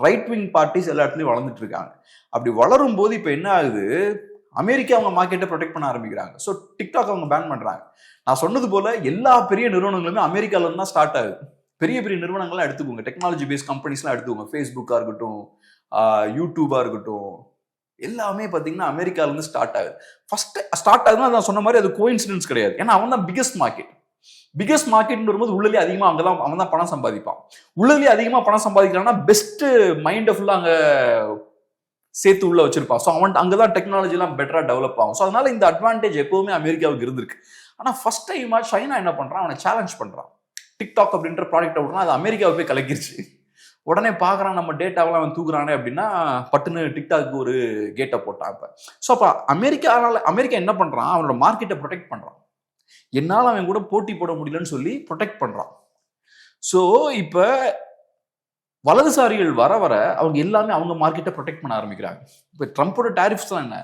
ரைட் விங் பார்ட்டிஸ் எல்லா இடத்துலயும் வளர்ந்துட்டு இருக்காங்க. அப்படி வளரும் போது இப்ப என்ன ஆகுது, அமெரிக்கா அவங்க மார்க்கெட்டை ப்ரொடெக்ட் பண்ண ஆரம்பிக்கிறாங்க. ஸோ டிக்டாக் அவங்க பேன் பண்றாங்க. நான் சொன்னது போல எல்லா பெரிய நிறுவனங்களுமே அமெரிக்கால இருந்து தான் ஸ்டார்ட் ஆகுது. பெரிய பெரிய நிறுவனங்கள்லாம் எடுத்துக்கோங்க, டெக்னாலஜி பேஸ்ட் கம்பெனிஸ்லாம் எடுத்துக்கோங்க, ஃபேஸ்புக்கா இருக்கட்டும், யூடியூபா இருக்கட்டும், எல்லாமே பார்த்தீங்கன்னா அமெரிக்கால இருந்து ஸ்டார்ட் ஆகுது. ஃபர்ஸ்ட் ஸ்டார்ட் ஆகுதுன்னா நான் சொன்ன மாதிரி அது கோஇன்சிடென்ஸ் கிடையாது. ஏன்னா அவன் தான் பிகெஸ்ட் மார்க்கெட் வரும்போது உள்ளே அதிகமாக அவன் தான் பணம் சம்பாதிப்பான். உள்ளே அதிகமாக பணம் சம்பாதிக்கிறான்னா பெஸ்ட் மைண்டை ஃபுல்லாக அங்கே சேர்த்து உள்ள வச்சிருப்பான். ஸோ அவன் அங்கதான் டெக்னாலஜி எல்லாம் பெட்டரா டெவலப் ஆகும். ஸோ அதனால இந்த அட்வான்டேஜ் எப்பவுமே அமெரிக்காவுக்கு இருந்திருக்கு. ஆனா ஃபர்ஸ்ட் டைமா சைனா என்ன பண்றான், அவனை சேலஞ்ச் பண்றான். டிக்டாக் அப்படின்ற ப்ராடக்ட் விடுறான், அது அமெரிக்காவை போய் கலக்கிருச்சு. உடனே பாக்குறான் நம்ம டேட்டாவெல்லாம் அவன் தூக்குறானே அப்படின்னா பட்டுன்னு டிக்டாக்கு ஒரு கேட்டை போட்டான். இப்ப ஸோ அப்ப அமெரிக்கா என்ன பண்றான், அவனோட மார்க்கெட்டை ப்ரொடெக்ட் பண்றான். என்னால அவன் கூட போட்டி போட முடியலன்னு சொல்லி ப்ரொடெக்ட் பண்றான். ஸோ இப்ப வலதுசாரிகள் வர வர அவங்க எல்லாமே அவங்க மார்க்கெட்டை ப்ரொடெக்ட் பண்ண ஆரம்பிக்கிறாங்க. இப்போ ட்ரம்ப்போட டாரிஃப்ஸ்லாம் என்ன,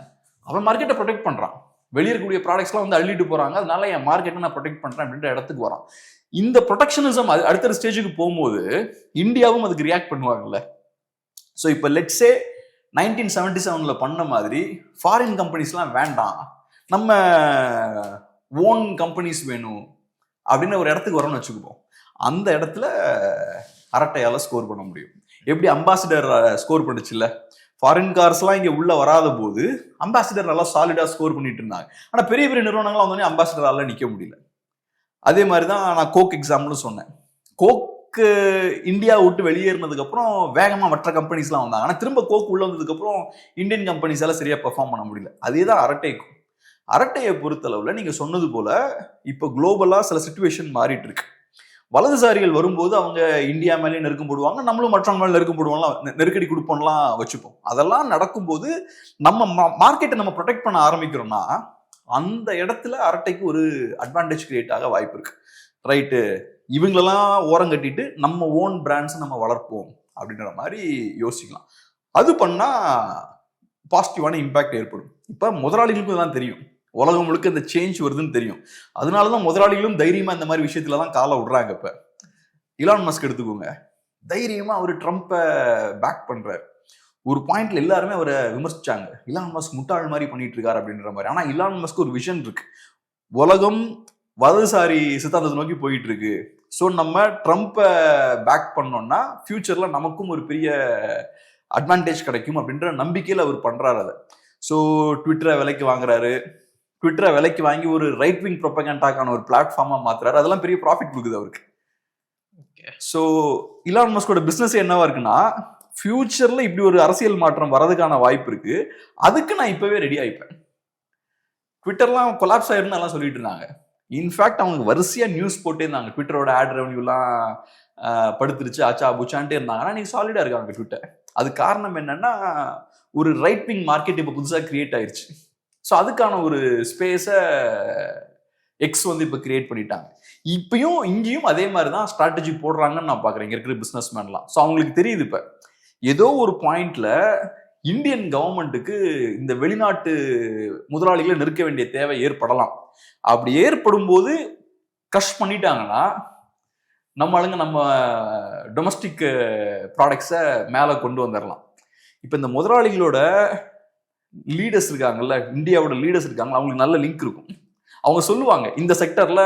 அவன் மார்க்கெட்டை ப்ரொடெக்ட் பண்றான். வெளியே இருக்கக்கூடிய ப்ராடக்ட்ஸ்லாம் வந்து அள்ளிட்டு போறாங்க, அதனால என் மார்க்கெட்டை நான் ப்ரொடெக்ட் பண்றேன் அப்படின்ற இடத்துக்கு வரான். இந்த ப்ரொடெக்ஷனிசம் அடுத்த ஸ்டேஜுக்கு போகும்போது இந்தியாவும் அதுக்கு ரியாக்ட் பண்ணுவாங்கல்ல. ஸோ இப்போ லெட்ஸே 1977 பண்ண மாதிரி ஃபாரின் கம்பெனிஸ்லாம் வேண்டாம், நம்ம ஓன் கம்பெனிஸ் வேணும் அப்படின்னு ஒரு இடத்துக்கு வரோம்னு வச்சுக்குவோம். அந்த இடத்துல அரட்டையால ஸ்கோர் பண்ண முடியும். எப்படி அம்பாசிடர் ஸ்கோர் பண்ணுச்சுல்ல, ஃபாரின் கார்ஸ்லாம் இங்கே உள்ள வராத போது அம்பாசிடர் நல்லா சாலிடா ஸ்கோர் பண்ணிட்டு இருந்தாங்க. ஆனால் பெரிய பெரிய நிறுவனங்கள்லாம் வந்தோடனே அம்பாசிடரால நிற்க முடியல. அதே மாதிரி தான் நான் கோக் எக்ஸாம்பிளும் சொன்னேன். கோக்கு இந்தியா விட்டு வெளியேறினதுக்கு அப்புறம் வேகமா மற்ற கம்பெனிஸ்லாம் வந்தாங்க. ஆனால் திரும்ப கோக் உள்ள வந்ததுக்கு அப்புறம் இந்தியன் கம்பெனிஸால சரியா பெர்ஃபார்ம் பண்ண முடியல. அதே தான் அரட்டைக்கும். அரட்டையை பொறுத்தளவுல நீங்க சொன்னது போல இப்போ குளோபலா சில சிச்சுவேஷன் மாறிட்டு இருக்கு. வலதுசாரிகள் வரும்போது அவங்க இந்தியா மேலேயே நெருக்கம் போடுவாங்க, நம்மளும் மற்றவங்க மேலே நெருக்கம் போடுவோம்லாம், நெருக்கடி கொடுப்போம்லாம் வச்சுப்போம். அதெல்லாம் நடக்கும்போது நம்ம மார்க்கெட்டை நம்ம ப்ரொடெக்ட் பண்ண ஆரம்பிக்கிறோம்னா அந்த இடத்துல அரட்டைக்கு ஒரு அட்வான்டேஜ் கிரியேட் ஆக வாய்ப்பு இருக்கு. ரைட்டு, இவங்களெல்லாம் ஓரம் கட்டிட்டு நம்ம ஓன் பிராண்ட்ஸ் நம்ம வளர்ப்போம் அப்படின்ற மாதிரி யோசிக்கலாம். அது பண்ணா பாசிட்டிவான இம்பாக்ட் ஏற்படும். இப்ப முதலாளிகளுக்கும் இதெல்லாம் தெரியும், உலகம் முழுக்க இந்த சேஞ்ச் வருதுன்னு தெரியும். அதனாலதான் முதலாளிகளும் தைரியமா இந்த மாதிரி விஷயத்துலதான் காலை விடுறாங்க. இப்ப இலான் மஸ்க் எடுத்துக்கோங்க, தைரியமா அவரு ட்ரம்ப்பை பேக் பண்றாரு. ஒரு பாயிண்ட்ல எல்லாருமே அவரை விமர்சிச்சாங்க, இலான் மஸ்க் முட்டாள் மாதிரி பண்ணிட்டு இருக்காரு அப்படின்ற மாதிரி. ஆனா இலான் மஸ்க் ஒரு விஷன் இருக்கு, உலகம் வலதுசாரி சித்தாந்தத்தை நோக்கி போயிட்டு இருக்கு. ஸோ நம்ம ட்ரம்ப்பை பேக் பண்ணோம்னா ஃபியூச்சர்ல நமக்கும் ஒரு பெரிய அட்வான்டேஜ் கிடைக்கும் அப்படின்ற நம்பிக்கையில் அவர் பண்றாரு அதை. ஸோ ட்விட்டரை விலைக்கு வாங்குறாரு, ட்விட்டரை விலைக்கு வாங்கி ஒரு ரைட் விங் ப்ரொபகண்டாக்கான ஒரு பிளாட்ஃபார்மா மாத்துறாரு. அதெல்லாம் பெரிய ப்ராஃபிட் கொடுக்குது அவருக்கு. ஸோ இலான் மஸ்கோட பிசினஸ் என்னவா இருக்குன்னா, ஃபியூச்சர்ல இப்படி ஒரு அரசியல் மாற்றம் வரதுக்கான வாய்ப்பு இருக்கு, அதுக்கு நான் இப்பவே ரெடி ஆயிப்பேன். ட்விட்டர்லாம் கொலாப்ஸ் ஆயிருன்னு எல்லாம் சொல்லிட்டு இருந்தாங்க. இன்ஃபேக்ட் அவங்க வரிசையா நியூஸ் போட்டே இருந்தாங்க, ட்விட்டரோட ஆட் ரெவன்யூலாம் படுத்துருச்சு ஆச்சா புச்சான்ட்டே இருந்தாங்க. ஆனால் நீங்க சாலிடா இருக்காங்க ட்விட்டர். அது காரணம் என்னன்னா, ஒரு ரைட் விங் மார்க்கெட் இப்போ புதுசாக கிரியேட் ஆயிருச்சு. ஸோ அதுக்கான ஒரு ஸ்பேஸை எக்ஸ் வந்து இப்போ கிரியேட் பண்ணிட்டாங்க. இப்பயும் இங்கேயும் அதே மாதிரி தான் ஸ்ட்ராட்டஜி போடுறாங்கன்னு நான் பார்க்குறேன் இங்கே இருக்கிற பிஸ்னஸ் மேன்லாம். ஸோ அவங்களுக்கு தெரியுது இப்போ ஏதோ ஒரு பாயிண்ட்ல இந்தியன் கவர்மெண்ட்டுக்கு இந்த வெளிநாட்டு முதலாளிகளை நிற்க வேண்டிய தேவை ஏற்படலாம். அப்படி ஏற்படும் போது க்ரஷ் பண்ணிட்டாங்கன்னா நம்ம ஆளுங்க நம்ம டொமஸ்டிக் ப்ராடக்ட்ஸை மேலே கொண்டு வந்துடலாம். இப்போ இந்த முதலாளிகளோட லீடர்ஸ் இருக்காங்கல்ல, இந்தியாவோட லீடர்ஸ் இருக்காங்க, அவங்களுக்கு நல்ல லிங்க் இருக்கும். அவங்க சொல்லுவாங்க இந்த செக்டர்ல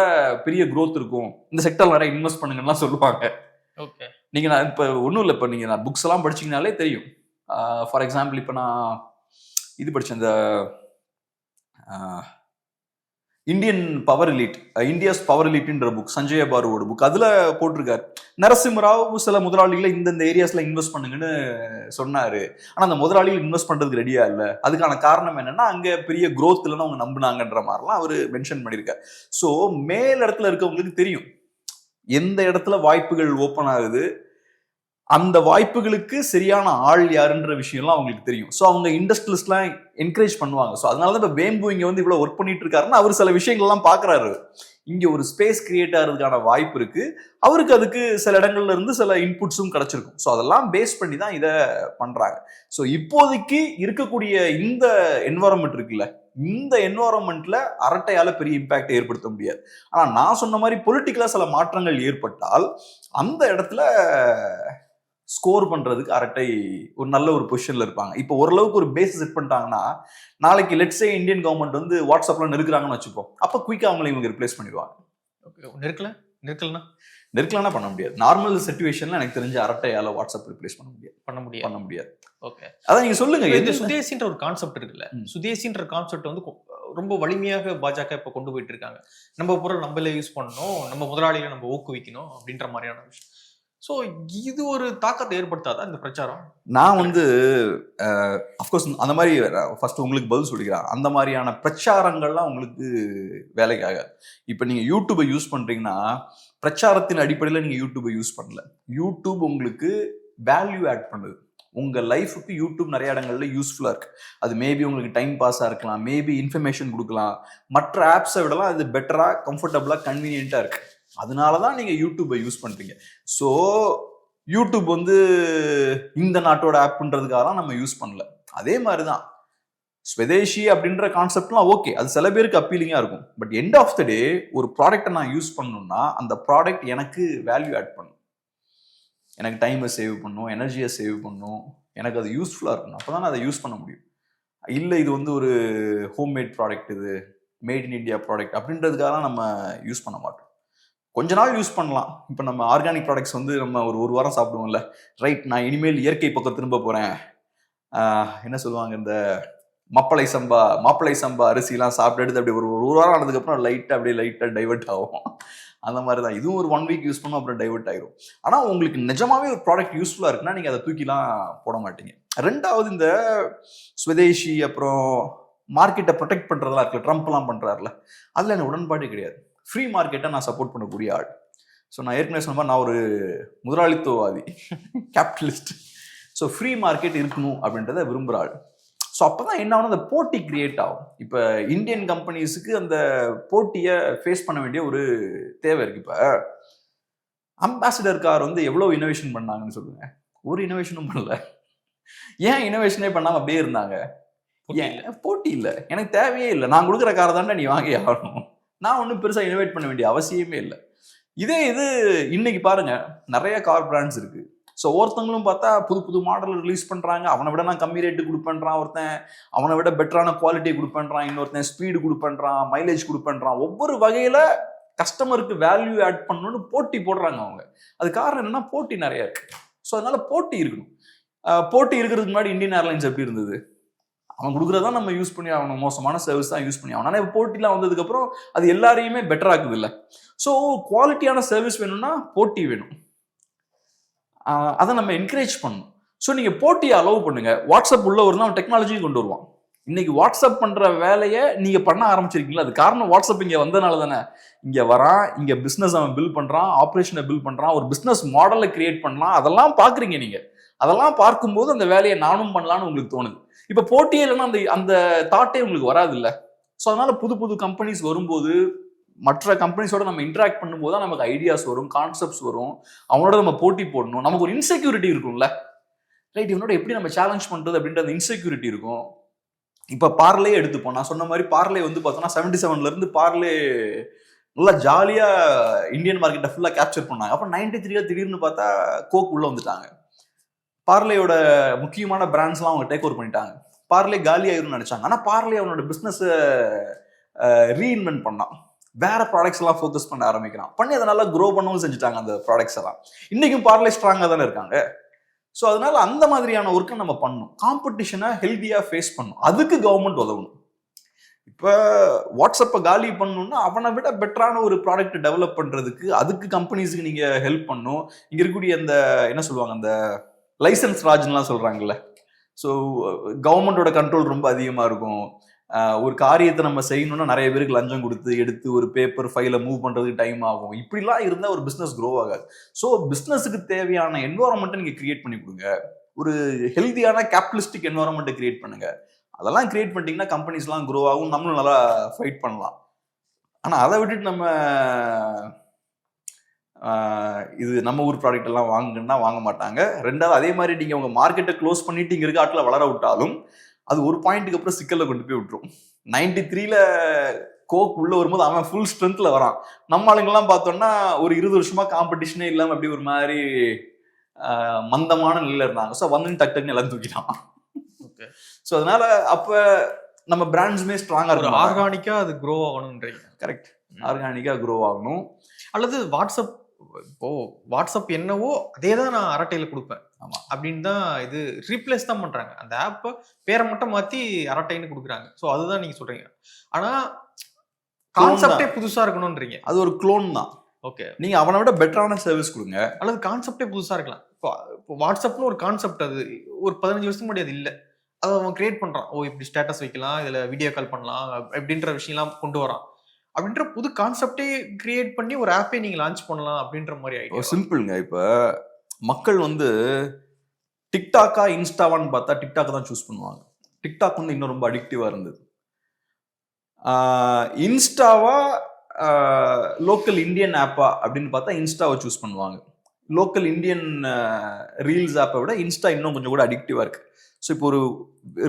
பெரிய growth இருக்கும், இந்த செக்டர்ல நிறைய இன்வெஸ்ட் பண்ணுங்கலாம் சொல்லுவாங்க. ஓகே, நீங்க நான் இப்போ ஒன்றும் இல்லை, இப்போ நீங்க நான் புக்ஸ் எல்லாம் படிச்சீங்கனாலே தெரியும். ஃபார் எக்ஸாம்பிள் இப்போ நான் இது படித்தேன், இந்த Indian power elite, India's power எலிட்ன்ற புக், சஞ்சய பாருவோட புக். அதுல போட்டிருக்காரு நரசிம்மராவ் சில முதலாளிகளை இந்த ஏரியாஸ்ல இன்வெஸ்ட் பண்ணுங்கன்னு சொன்னாரு. ஆனா அந்த முதலாளிகள் இன்வெஸ்ட் பண்றதுக்கு ரெடியா இல்லை. அதுக்கான காரணம் என்னன்னா, அங்க பெரிய growth இல்லைன்னு அவங்க நம்பினாங்கன்ற மாதிரிலாம் அவரு மென்ஷன் பண்ணியிருக்காரு. ஸோ மேல் இடத்துல இருக்கவங்களுக்கு தெரியும் எந்த இடத்துல வாய்ப்புகள் ஓப்பன் ஆகுது, அந்த வாய்ப்புகளுக்கு சரியான ஆள் யாருன்ற விஷயம்லாம் அவங்களுக்கு தெரியும். ஸோ அவங்க இண்டஸ்ட்ரியலிஸ்ட்லாம் என்கரேஜ் பண்ணுவாங்க. ஸோ அதனால தான் இப்போ வேம்பு இங்கே வந்து இவ்வளோ ஒர்க் பண்ணிட்டு இருக்காருன்னா, அவர் சில விஷயங்கள்லாம் பார்க்குறாரு. இங்கே ஒரு ஸ்பேஸ் கிரியேட் ஆகிறதுக்கான வாய்ப்பு இருக்கு, அவருக்கு அதுக்கு சில இடங்கள்ல இருந்து சில இன்புட்ஸும் கிடைச்சிருக்கும். ஸோ அதெல்லாம் பேஸ் பண்ணி தான் இதை பண்றாங்க. ஸோ இப்போதைக்கு இருக்கக்கூடிய இந்த என்வாரன்மெண்ட் இருக்குல்ல, இந்த என்வாரன்மெண்ட்ல அரட்டையால பெரிய இம்பாக்ட் ஏற்படுத்த முடியாது. ஆனா நான் சொன்ன மாதிரி பொலிட்டிக்கலா சில மாற்றங்கள் ஏற்பட்டால் அந்த இடத்துல ஸ்கோர் பண்றதுக்கு அரட்டை ஒரு நல்ல ஒரு பொசிஷன்ல இருப்பாங்க. இப்போ ஓரளவுக்கு ஒரு பேஸ் செட் பண்ணிட்டாங்கன்னா, நாளைக்கு லெட்ஸே இந்தியன் கவர்மெண்ட் வந்து வாட்ஸ்அப்ல நெருக்குறாங்கன்னு வச்சுப்போம், அப்ப குயிக்கா அவங்களை இவங்க ரிப்ளேஸ் பண்ணிடுவாங்க. நெருக்கலன்னா பண்ண முடியாது. நார்மல் சிச்சுவேஷன்ல எனக்கு தெரிஞ்ச அரட்டையால வாட்ஸ்அப் ரிப்ளேஸ் பண்ண முடியாது. ஓகே, அதான் நீங்க சொல்லுங்க. இந்த சுதேசின்ற ஒரு கான்செப்ட் இருக்குல்ல, சுதேசின்ற கான்செப்ட் வந்து ரொம்ப வலிமையாக பாஜக இப்ப கொண்டு போயிட்டு இருக்காங்க. நம்ம பொருள் நம்மளே யூஸ் பண்ணணும், நம்ம முதலாளிகளை நம்ம ஊக்குவிக்கணும் அப்படின்ற மாதிரியான விஷயம். ஸோ இது ஒரு தாக்கத்தை ஏற்படுத்தாதா இந்த பிரச்சாரம்? நான் வந்து அஃப்கோர்ஸ் அந்த மாதிரி ஃபர்ஸ்ட் உங்களுக்கு பதில் சொல்லிக்கிறேன். அந்த மாதிரியான பிரச்சாரங்கள்லாம் உங்களுக்கு வேலைக்கு ஆகாது. இப்போ நீங்கள் யூடியூபை யூஸ் பண்ணுறீங்கன்னா பிரச்சாரத்தின் அடிப்படையில் நீங்கள் யூடியூபை யூஸ் பண்ணல. யூடியூப் உங்களுக்கு வேல்யூ ஆட் பண்ணுது. உங்கள் லைஃபுக்கு யூடியூப் நிறைய இடங்கள்ல யூஸ்ஃபுல்லாக இருக்கு. அது மேபி உங்களுக்கு டைம் பாஸாக இருக்கலாம், மேபி இன்ஃபர்மேஷன் கொடுக்கலாம், மற்ற ஆப்ஸை விடலாம் அது பெட்டராக, கம்ஃபர்டபுளாக, கன்வீனியண்ட்டாக இருக்கு. அதனால தான் நீங்கள் யூடியூப்பை யூஸ் பண்ணுறீங்க. ஸோ யூடியூப் வந்து இந்த நாட்டோட ஆப்ன்றதுக்காக நம்ம யூஸ் பண்ணல. அதே மாதிரி தான் ஸ்வதேஷி அப்படின்ற கான்செப்ட்லாம் ஓகே, அது சில பேருக்கு அப்பீலிங்காக இருக்கும். பட் எண்ட் ஆஃப் த டே ஒரு ப்ராடக்டை நான் யூஸ் பண்ணணும்னா அந்த ப்ராடக்ட் எனக்கு வேல்யூ ஆட் பண்ணும், எனக்கு டைமை சேவ் பண்ணும், எனர்ஜியை சேவ் பண்ணும், எனக்கு அது யூஸ்ஃபுல்லாக இருக்கணும். அப்போ தான் அதை யூஸ் பண்ண முடியும். இல்லை இது வந்து ஒரு ஹோம்மேட் ப்ராடக்ட், இது மேட் இன் இண்டியா ப்ராடக்ட் அப்படின்றதுக்காக நம்ம யூஸ் பண்ண மாட்டோம். கொஞ்ச நாள் யூஸ் பண்ணலாம். இப்போ நம்ம ஆர்கானிக் ப்ராடக்ட்ஸ் வந்து நம்ம ஒரு வாரம் சாப்பிடுவோம்ல, ரைட் நான் இனிமேல் இயற்கை பக்கம் திரும்ப போகிறேன், என்ன சொல்லுவாங்க, இந்த மாப்பிளை சம்பா அரிசிலாம் சாப்பிட்டு அப்படி ஒரு வாரம் ஆனதுக்கப்புறம் லைட்டாக டைவர்ட் ஆகும். அந்த மாதிரி தான் இதுவும் ஒரு 1 வீக் யூஸ் பண்ணோம், அப்புறம் டைவர்ட் ஆயிரும். ஆனால் உங்களுக்கு நிஜமாவே ஒரு ப்ராடக்ட் யூஸ்ஃபுல்லாக இருக்குன்னா நீங்கள் அதை தூக்கிலாம் போட மாட்டீங்க. ரெண்டாவது, இந்த ஸ்வதேஷி அப்புறம் மார்க்கெட்டை ப்ரொடெக்ட் பண்ணுறதெல்லாம் இருக்குல்ல, ட்ரம்ப்லாம் பண்ணுறாருல, அதில் எனக்கு உடன்பாடு கிடையாது. ஃப்ரீ மார்க்கெட்டை நான் சப்போர்ட் பண்ணக்கூடிய ஆள். ஸோ நான் ஏற்கனவே சொன்ன மாதிரி நான் ஒரு முதலாளித்துவவாதி, கேபிட்டலிஸ்ட். ஸோ ஃப்ரீ மார்க்கெட் இருக்கணும் அப்படின்றத விரும்புகிற ஆள். ஸோ அப்போ தான் என்ன ஆகும், அந்த போட்டி கிரியேட் ஆகும். இப்போ இந்தியன் கம்பெனிஸுக்கு அந்த போட்டியை ஃபேஸ் பண்ண வேண்டிய ஒரு தேவை இருக்கு. இப்போ அம்பாசிடர் கார் வந்து எவ்வளோ இனோவேஷன் பண்ணாங்கன்னு சொல்லுங்க, ஒரு இனோவேஷனும் பண்ணல. ஏன் இனோவேஷனே பண்ணாமல் அப்படியே இருந்தாங்க? ஏன் போட்டி இல்லை, எனக்கு தேவையே இல்லை, நான் கொடுக்குற காரை தானே நீ வாங்கி ஆகணும், நான் ஒன்றும் பெருசாக இனோவேட் பண்ண வேண்டிய அவசியமே இல்லை. இது இன்னைக்கு பாருங்க, நிறைய கார் பிராண்ட்ஸ் இருக்கு. ஸோ ஒருத்தவங்களும் பார்த்தா புது மாடல் ரிலீஸ் பண்ணுறாங்க, அவனை விட நான் கம்மி ரேட்டு கொடுப்பேன்றான் ஒருத்தன், அவனை விட பெட்டரான குவாலிட்டியை கொடுப்பேன்றான் இன்னொருத்தன், ஸ்பீடு கொடுப்பேன்றான், மைலேஜ் கொடுப்பேன்றான். ஒவ்வொரு வகையில் கஸ்டமருக்கு வேல்யூ ஆட் பண்ணணும்னு போட்டி போடுறாங்க அவங்க. அது காரணம் என்னன்னா, போட்டி நிறைய இருக்கு. ஸோ அதனால போட்டி இருக்கணும். போட்டி இருக்கிறதுக்கு முன்னாடி இந்தியன் ஏர்லைன்ஸ் எப்படி இருந்தது? அவன் கொடுக்குறதான் நம்ம யூஸ் பண்ணி ஆகணும், மோசமான சர்வீஸ் தான் யூஸ் பண்ணி ஆகணும். ஆனால் இப்போ போட்டிலாம் வந்ததுக்கப்புறம் அது எல்லாரையுமே பெட்டர் ஆக்குது இல்லை. ஸோ குவாலிட்டியான சர்வீஸ் வேணும்னா போட்டி வேணும். அதை நம்ம என்கரேஜ் பண்ணணும். ஸோ நீங்க போட்டியை அலோவ் பண்ணுங்க. வாட்ஸ்அப் உள்ள ஒரு நாள் டெக்னாலஜியும் கொண்டு வருவான். இன்னைக்கு வாட்ஸ்அப் பண்ற வேலையை நீங்க பண்ண ஆரம்பிச்சிருக்கீங்களா? அது காரணம் வாட்ஸ்அப் இங்க வந்தனால தானே. இங்க வரான், இங்க பிசினஸ் அவன் பில் பண்றான், ஆப்ரேஷனை பில் பண்றான், ஒரு பிசினஸ் மாடலை கிரியேட் பண்ணலாம். அதெல்லாம் பாக்குறீங்க நீங்க. அதெல்லாம் பார்க்கும்போது அந்த வேலையை நானும் பண்ணலாம்னு உங்களுக்கு தோணுது. இப்ப போட்டியே இல்லைன்னா அந்த அந்த தாட்டே உங்களுக்கு வராது இல்ல. ஸோ அதனால புது புது கம்பெனிஸ் வரும்போது மற்ற கம்பெனிஸோட நம்ம இன்டராக்ட் பண்ணும்போது தான் நமக்கு ஐடியாஸ் வரும், கான்செப்ட்ஸ் வரும். அவனோட நம்ம போட்டி போடணும். நமக்கு ஒரு இன்செக்யூரிட்டி இருக்கும்ல. ரைட், இவனோட எப்படி நம்ம சேலஞ்ச் பண்றது அப்படின்ற அந்த இன்செக்யூரிட்டி இருக்கும். இப்ப பார்லே எடுத்துப்போம். நான் சொன்ன மாதிரி பார்லே வந்து பார்த்தோம்னா 77ல இருந்து பார்லே நல்லா ஜாலியா இந்தியன் மார்க்கெட்டை ஃபுல்லா கேப்சர் பண்ணாங்க. அப்புறம் 93ல திடீர்னு பார்த்தா கோக் உள்ள வந்துட்டாங்க. பார்லேயோட முக்கியமான பிராண்ட்ஸ்லாம் அவங்க டேக் ஓவர் பண்ணிட்டாங்க. பார்லே காலி ஆயிரும்னு நினைச்சாங்க. ஆனா பார்லே அவனோட பிசினஸ் ரீஇன்வென்ட் பண்ணான். வேற ப்ராடக்ட்ஸ் எல்லாம் ஃபோக்கஸ் பண்ண ஆரம்பிக்கிறான். பண்ணி அதை நல்லா க்ரோ பண்ணவும் செஞ்சுட்டாங்க அந்த ப்ராடக்ட்ஸ் எல்லாம். இன்னைக்கும் பார்லே ஸ்ட்ராங்கா தானே இருக்காங்க. ஸோ அதனால அந்த மாதிரியான ஒர்க்கை நம்ம பண்ணணும். காம்படிஷனை ஹெல்தியா ஃபேஸ் பண்ணணும். அதுக்கு கவர்மெண்ட் உதவணும். இப்போ வாட்ஸ்அப்பை காலி பண்ணணும்னா அவனை விட பெட்டரான ஒரு ப்ராடக்ட் டெவலப் பண்றதுக்கு அதுக்கு கம்பெனிஸுக்கு நீங்க ஹெல்ப் பண்ணணும். இங்க இருக்கக்கூடிய அந்த என்ன சொல்லுவாங்க, அந்த லைசன்ஸ் ராஜ்லாம் சொல்றாங்கல்ல. ஸோ கவர்மெண்டோட கண்ட்ரோல் ரொம்ப அதிகமா இருக்கும். ஒரு காரியத்தை நம்ம செய்யணும்னா நிறைய பேருக்கு லஞ்சம் கொடுத்து எடுத்து ஒரு பேப்பர் ஃபைலை மூவ் பண்றதுக்கு டைம் ஆகும். இப்படிலாம் இருந்தால் ஒரு பிஸ்னஸ் க்ரோ ஆகாது. ஸோ பிஸ்னஸுக்கு தேவையான என்வாரன்மெண்ட்டை நீங்க கிரியேட் பண்ணி கொடுங்க. ஒரு ஹெல்தியான கேபிட்டலிஸ்டிக் என்வாரன்மெண்ட்டை கிரியேட் பண்ணுங்க. அதெல்லாம் கிரியேட் பண்ணிட்டீங்கன்னா கம்பெனிஸ்லாம் க்ரோ ஆகும், நம்மளும் நல்லா ஃபைட் பண்ணலாம். ஆனால் அதை விட்டுட்டு நம்ம இது நம்ம ஊர் ப்ராடக்ட் எல்லாம் வாங்குன்னா வாங்க மாட்டாங்க. ரெண்டாவது அதே மாதிரி நீங்க உங்க மார்க்கெட்டை க்ளோஸ் பண்ணிட்டு இங்க இருக்க ஆட்டில் வளர விட்டாலும் அது ஒரு பாயிண்ட்டுக்கு அப்புறம் சிக்கல்ல கொண்டு போய் விட்டுரும். 93ல கோக் உள்ள வரும்போது அவன் ஃபுல் ஸ்ட்ரென்த்ல வரான். நம்ம ஆளுங்கெல்லாம் பார்த்தோம்னா ஒரு 20 வருஷமா காம்படிஷனே இல்லாம அப்படி ஒரு மாதிரி மந்தமான நிலையில இருந்தாங்க. ஸோ வந்து டக் டக்குன்னு எல்லாம் தூக்கிட்டான். ஸோ அதனால அப்ப நம்ம பிராண்ட்ஸுமே ஸ்ட்ராங்கா இருக்கும். ஆர்கானிக்கா அது க்ரோ ஆகணும்ன்றீங்க. கரெக்ட், ஆர்கானிக்கா க்ரோ ஆகணும். அல்லது வாட்ஸ்அப் இப்போ வாட்ஸ்அப் என்னவோ அதே தான் நான் அரட்டையில கொடுப்பேன். ஆமா, அப்படின்னு தான் இது ரீப்ளேஸ் தான் பண்றாங்க. அந்த ஆப்பை பேரை மட்டும் மாத்தி அரட்டைன்னு கொடுக்குறாங்க. ஸோ அதுதான் நீங்க சொல்றீங்க. ஆனா கான்செப்டே புதுசா இருக்கணும்ன்றீங்க. அது ஒரு க்ளோன் தான். ஓகே, நீங்க அவனை விட பெட்டரான சர்வீஸ் கொடுங்க. அல்லது கான்செப்டே புதுசா இருக்கலாம். இப்போ வாட்ஸ்அப்னு ஒரு கான்செப்ட் அது ஒரு 15 வருஷத்துக்கு முன்னாடி அது இல்லை. அதை அவன் கிரியேட் பண்றான். ஓ இப்படி ஸ்டேட்டஸ் வைக்கலாம், இதுல வீடியோ கால் பண்ணலாம் அப்படின்ற விஷயம்லாம் கொண்டு வரான். அப்படின்ற புது கான்செப்டே கிரியேட் பண்ணி ஒரு ஆப்பை நீங்க லான்ச் பண்ணலாம் அப்படின்ற மாதிரி ஐடியா. சிம்பிள்ங்க. இப்ப மக்கள் வந்து டிக்டாக்கா இன்ஸ்டாவான்னு பார்த்தா டிக்டாக் தான் சூஸ் பண்ணுவாங்க. டிக்டாக் வந்து இன்னும் ரொம்ப அடிக்டிவா இருந்தது. இன்ஸ்டாவா லோக்கல் இந்தியன் ஆப்பா அப்படின்னு பார்த்தா இன்ஸ்டாவை சூஸ் பண்ணுவாங்க. லோக்கல் இந்தியன் ரீல்ஸ் ஆப்பை விட இன்ஸ்டா இன்னும் கொஞ்சம் கூட அடிக்டிவா இருக்கு. ஸோ இப்போ ஒரு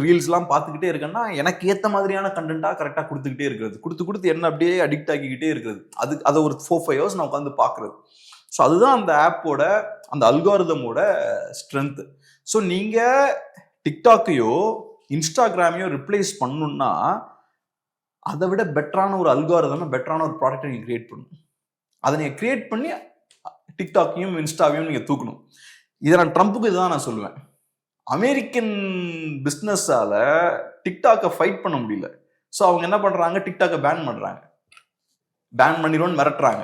ரீல்ஸ்லாம் பார்த்துக்கிட்டே இருக்கேன்னா எனக்கு ஏற்ற மாதிரியான கண்டென்ட்டாக கரெக்டாக கொடுத்துக்கிட்டே இருக்கிறது, கொடுத்து என்ன அப்படியே அடிக்ட் ஆகிக்கிட்டே இருக்கிறது. அதை ஒரு 4-5 ஹவர்ஸ் நான் உட்காந்து பார்க்குறது. ஸோ அதுதான் அந்த ஆப்போட அந்த அல்காரிதமோட ஸ்ட்ரென்த். ஸோ நீங்கள் டிக்டாக்கையோ இன்ஸ்டாகிராமையோ ரிப்ளேஸ் பண்ணணும்னா அதை விட பெட்டரான ஒரு அல்காரிதம், பெட்டரான ஒரு ப்ராடக்டை நீங்கள் கிரியேட் பண்ணணும். அதை நீங்கள் கிரியேட் பண்ணி டிக்டாக்கையும் இன்ஸ்டாவையும் நீங்கள் தூக்கணும். இதை நான் ட்ரம்ப்புக்கு இதுதான் நான் சொல்லுவேன். அமெரிக்கன் பிஸ்னஸால டிக்டாக்கை ஃபைட் பண்ண முடியல. ஸோ அவங்க என்ன பண்றாங்க, டிக்டாக்கை பேன் பண்றாங்க. பேன் பண்ணிடுவோன்னு மிரட்டுறாங்க.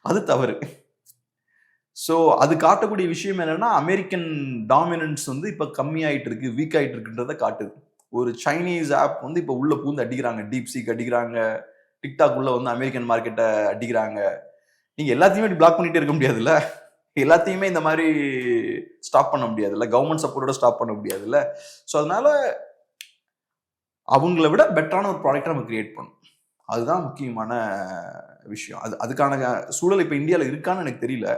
அது தவறு. ஸோ அது காட்டக்கூடிய விஷயம் என்னன்னா அமெரிக்கன் டாமினன்ஸ் வந்து இப்போ கம்மியாயிட்டு இருக்கு, வீக் ஆயிட்டு இருக்குன்றதை காட்டுது. ஒரு சைனீஸ் ஆப் வந்து இப்போ உள்ள பூந்து அடிக்கிறாங்க, டீப் சீக் அடிக்கிறாங்க, டிக்டாக் உள்ள வந்து அமெரிக்கன் மார்க்கெட்டை அடிக்கிறாங்க. நீங்க எல்லாத்தையுமே பிளாக் பண்ணிட்டே இருக்க முடியாதுல்ல. எல்லாத்தையுமே இந்த மாதிரி ஸ்டாப் பண்ண முடியாதுல்ல, கவர்மெண்ட் சப்போர்ட்டோட ஸ்டாப் பண்ண முடியாதுல்ல. ஸோ அதனால அவங்கள விட பெட்டரான ஒரு ப்ராடக்டை நம்ம கிரியேட் பண்ணணும். அதுதான் முக்கியமான விஷயம். அதுக்கான சூழல் இப்போ இந்தியாவில் இருக்கான்னு எனக்கு தெரியல.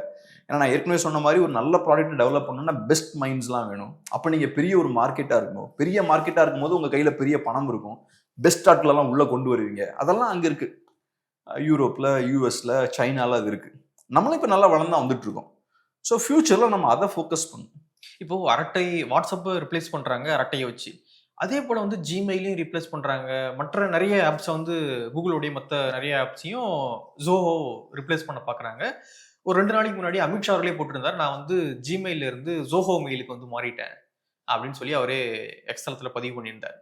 ஏன்னா நான் ஏற்கனவே சொன்ன மாதிரி ஒரு நல்ல ப்ராடக்ட் டெவலப் பண்ணணும்னா பெஸ்ட் மைண்ட்ஸ்லாம் வேணும். அப்போ நீங்கள் பெரிய ஒரு மார்க்கெட்டாக இருக்கணும். பெரிய மார்க்கெட்டாக இருக்கும்போது உங்கள் கையில் பெரிய பணம் இருக்கும், பெஸ்ட் ஆட்களெல்லாம் உள்ளே கொண்டு வருவீங்க. அதெல்லாம் அங்கே இருக்கு. யூரோப்பில், யூஎஸ்ல, சைனால அது இருக்கு. நம்மளும் இப்போ நல்லா வளர்ந்து வந்துட்டு இருக்கோம். ஸோ ஃபியூச்சரில் நம்ம அதை ஃபோக்கஸ் பண்ணணும். இப்போ அரட்டை வாட்ஸ்அப்பை ரிப்ளேஸ் பண்ணுறாங்க அரட்டையை வச்சு. அதே போல் வந்து ஜிமெயிலையும் ரிப்ளேஸ் பண்ணுறாங்க. மற்ற நிறைய ஆப்ஸை வந்து கூகுளோடைய மற்ற நிறைய ஆப்ஸையும் ஜோஹோ ரிப்ளேஸ் பண்ண பார்க்குறாங்க. ஒரு 2 நாளைக்கு முன்னாடி அமித்ஷா அவர்களே போட்டிருந்தார், நான் வந்து ஜிமெயில இருந்து ஜோஹோ மெயிலுக்கு வந்து மாறிட்டேன் அப்படின்னு சொல்லி அவரே எக்ஸ்தலத்தில் பதிவு பண்ணியிருந்தார்.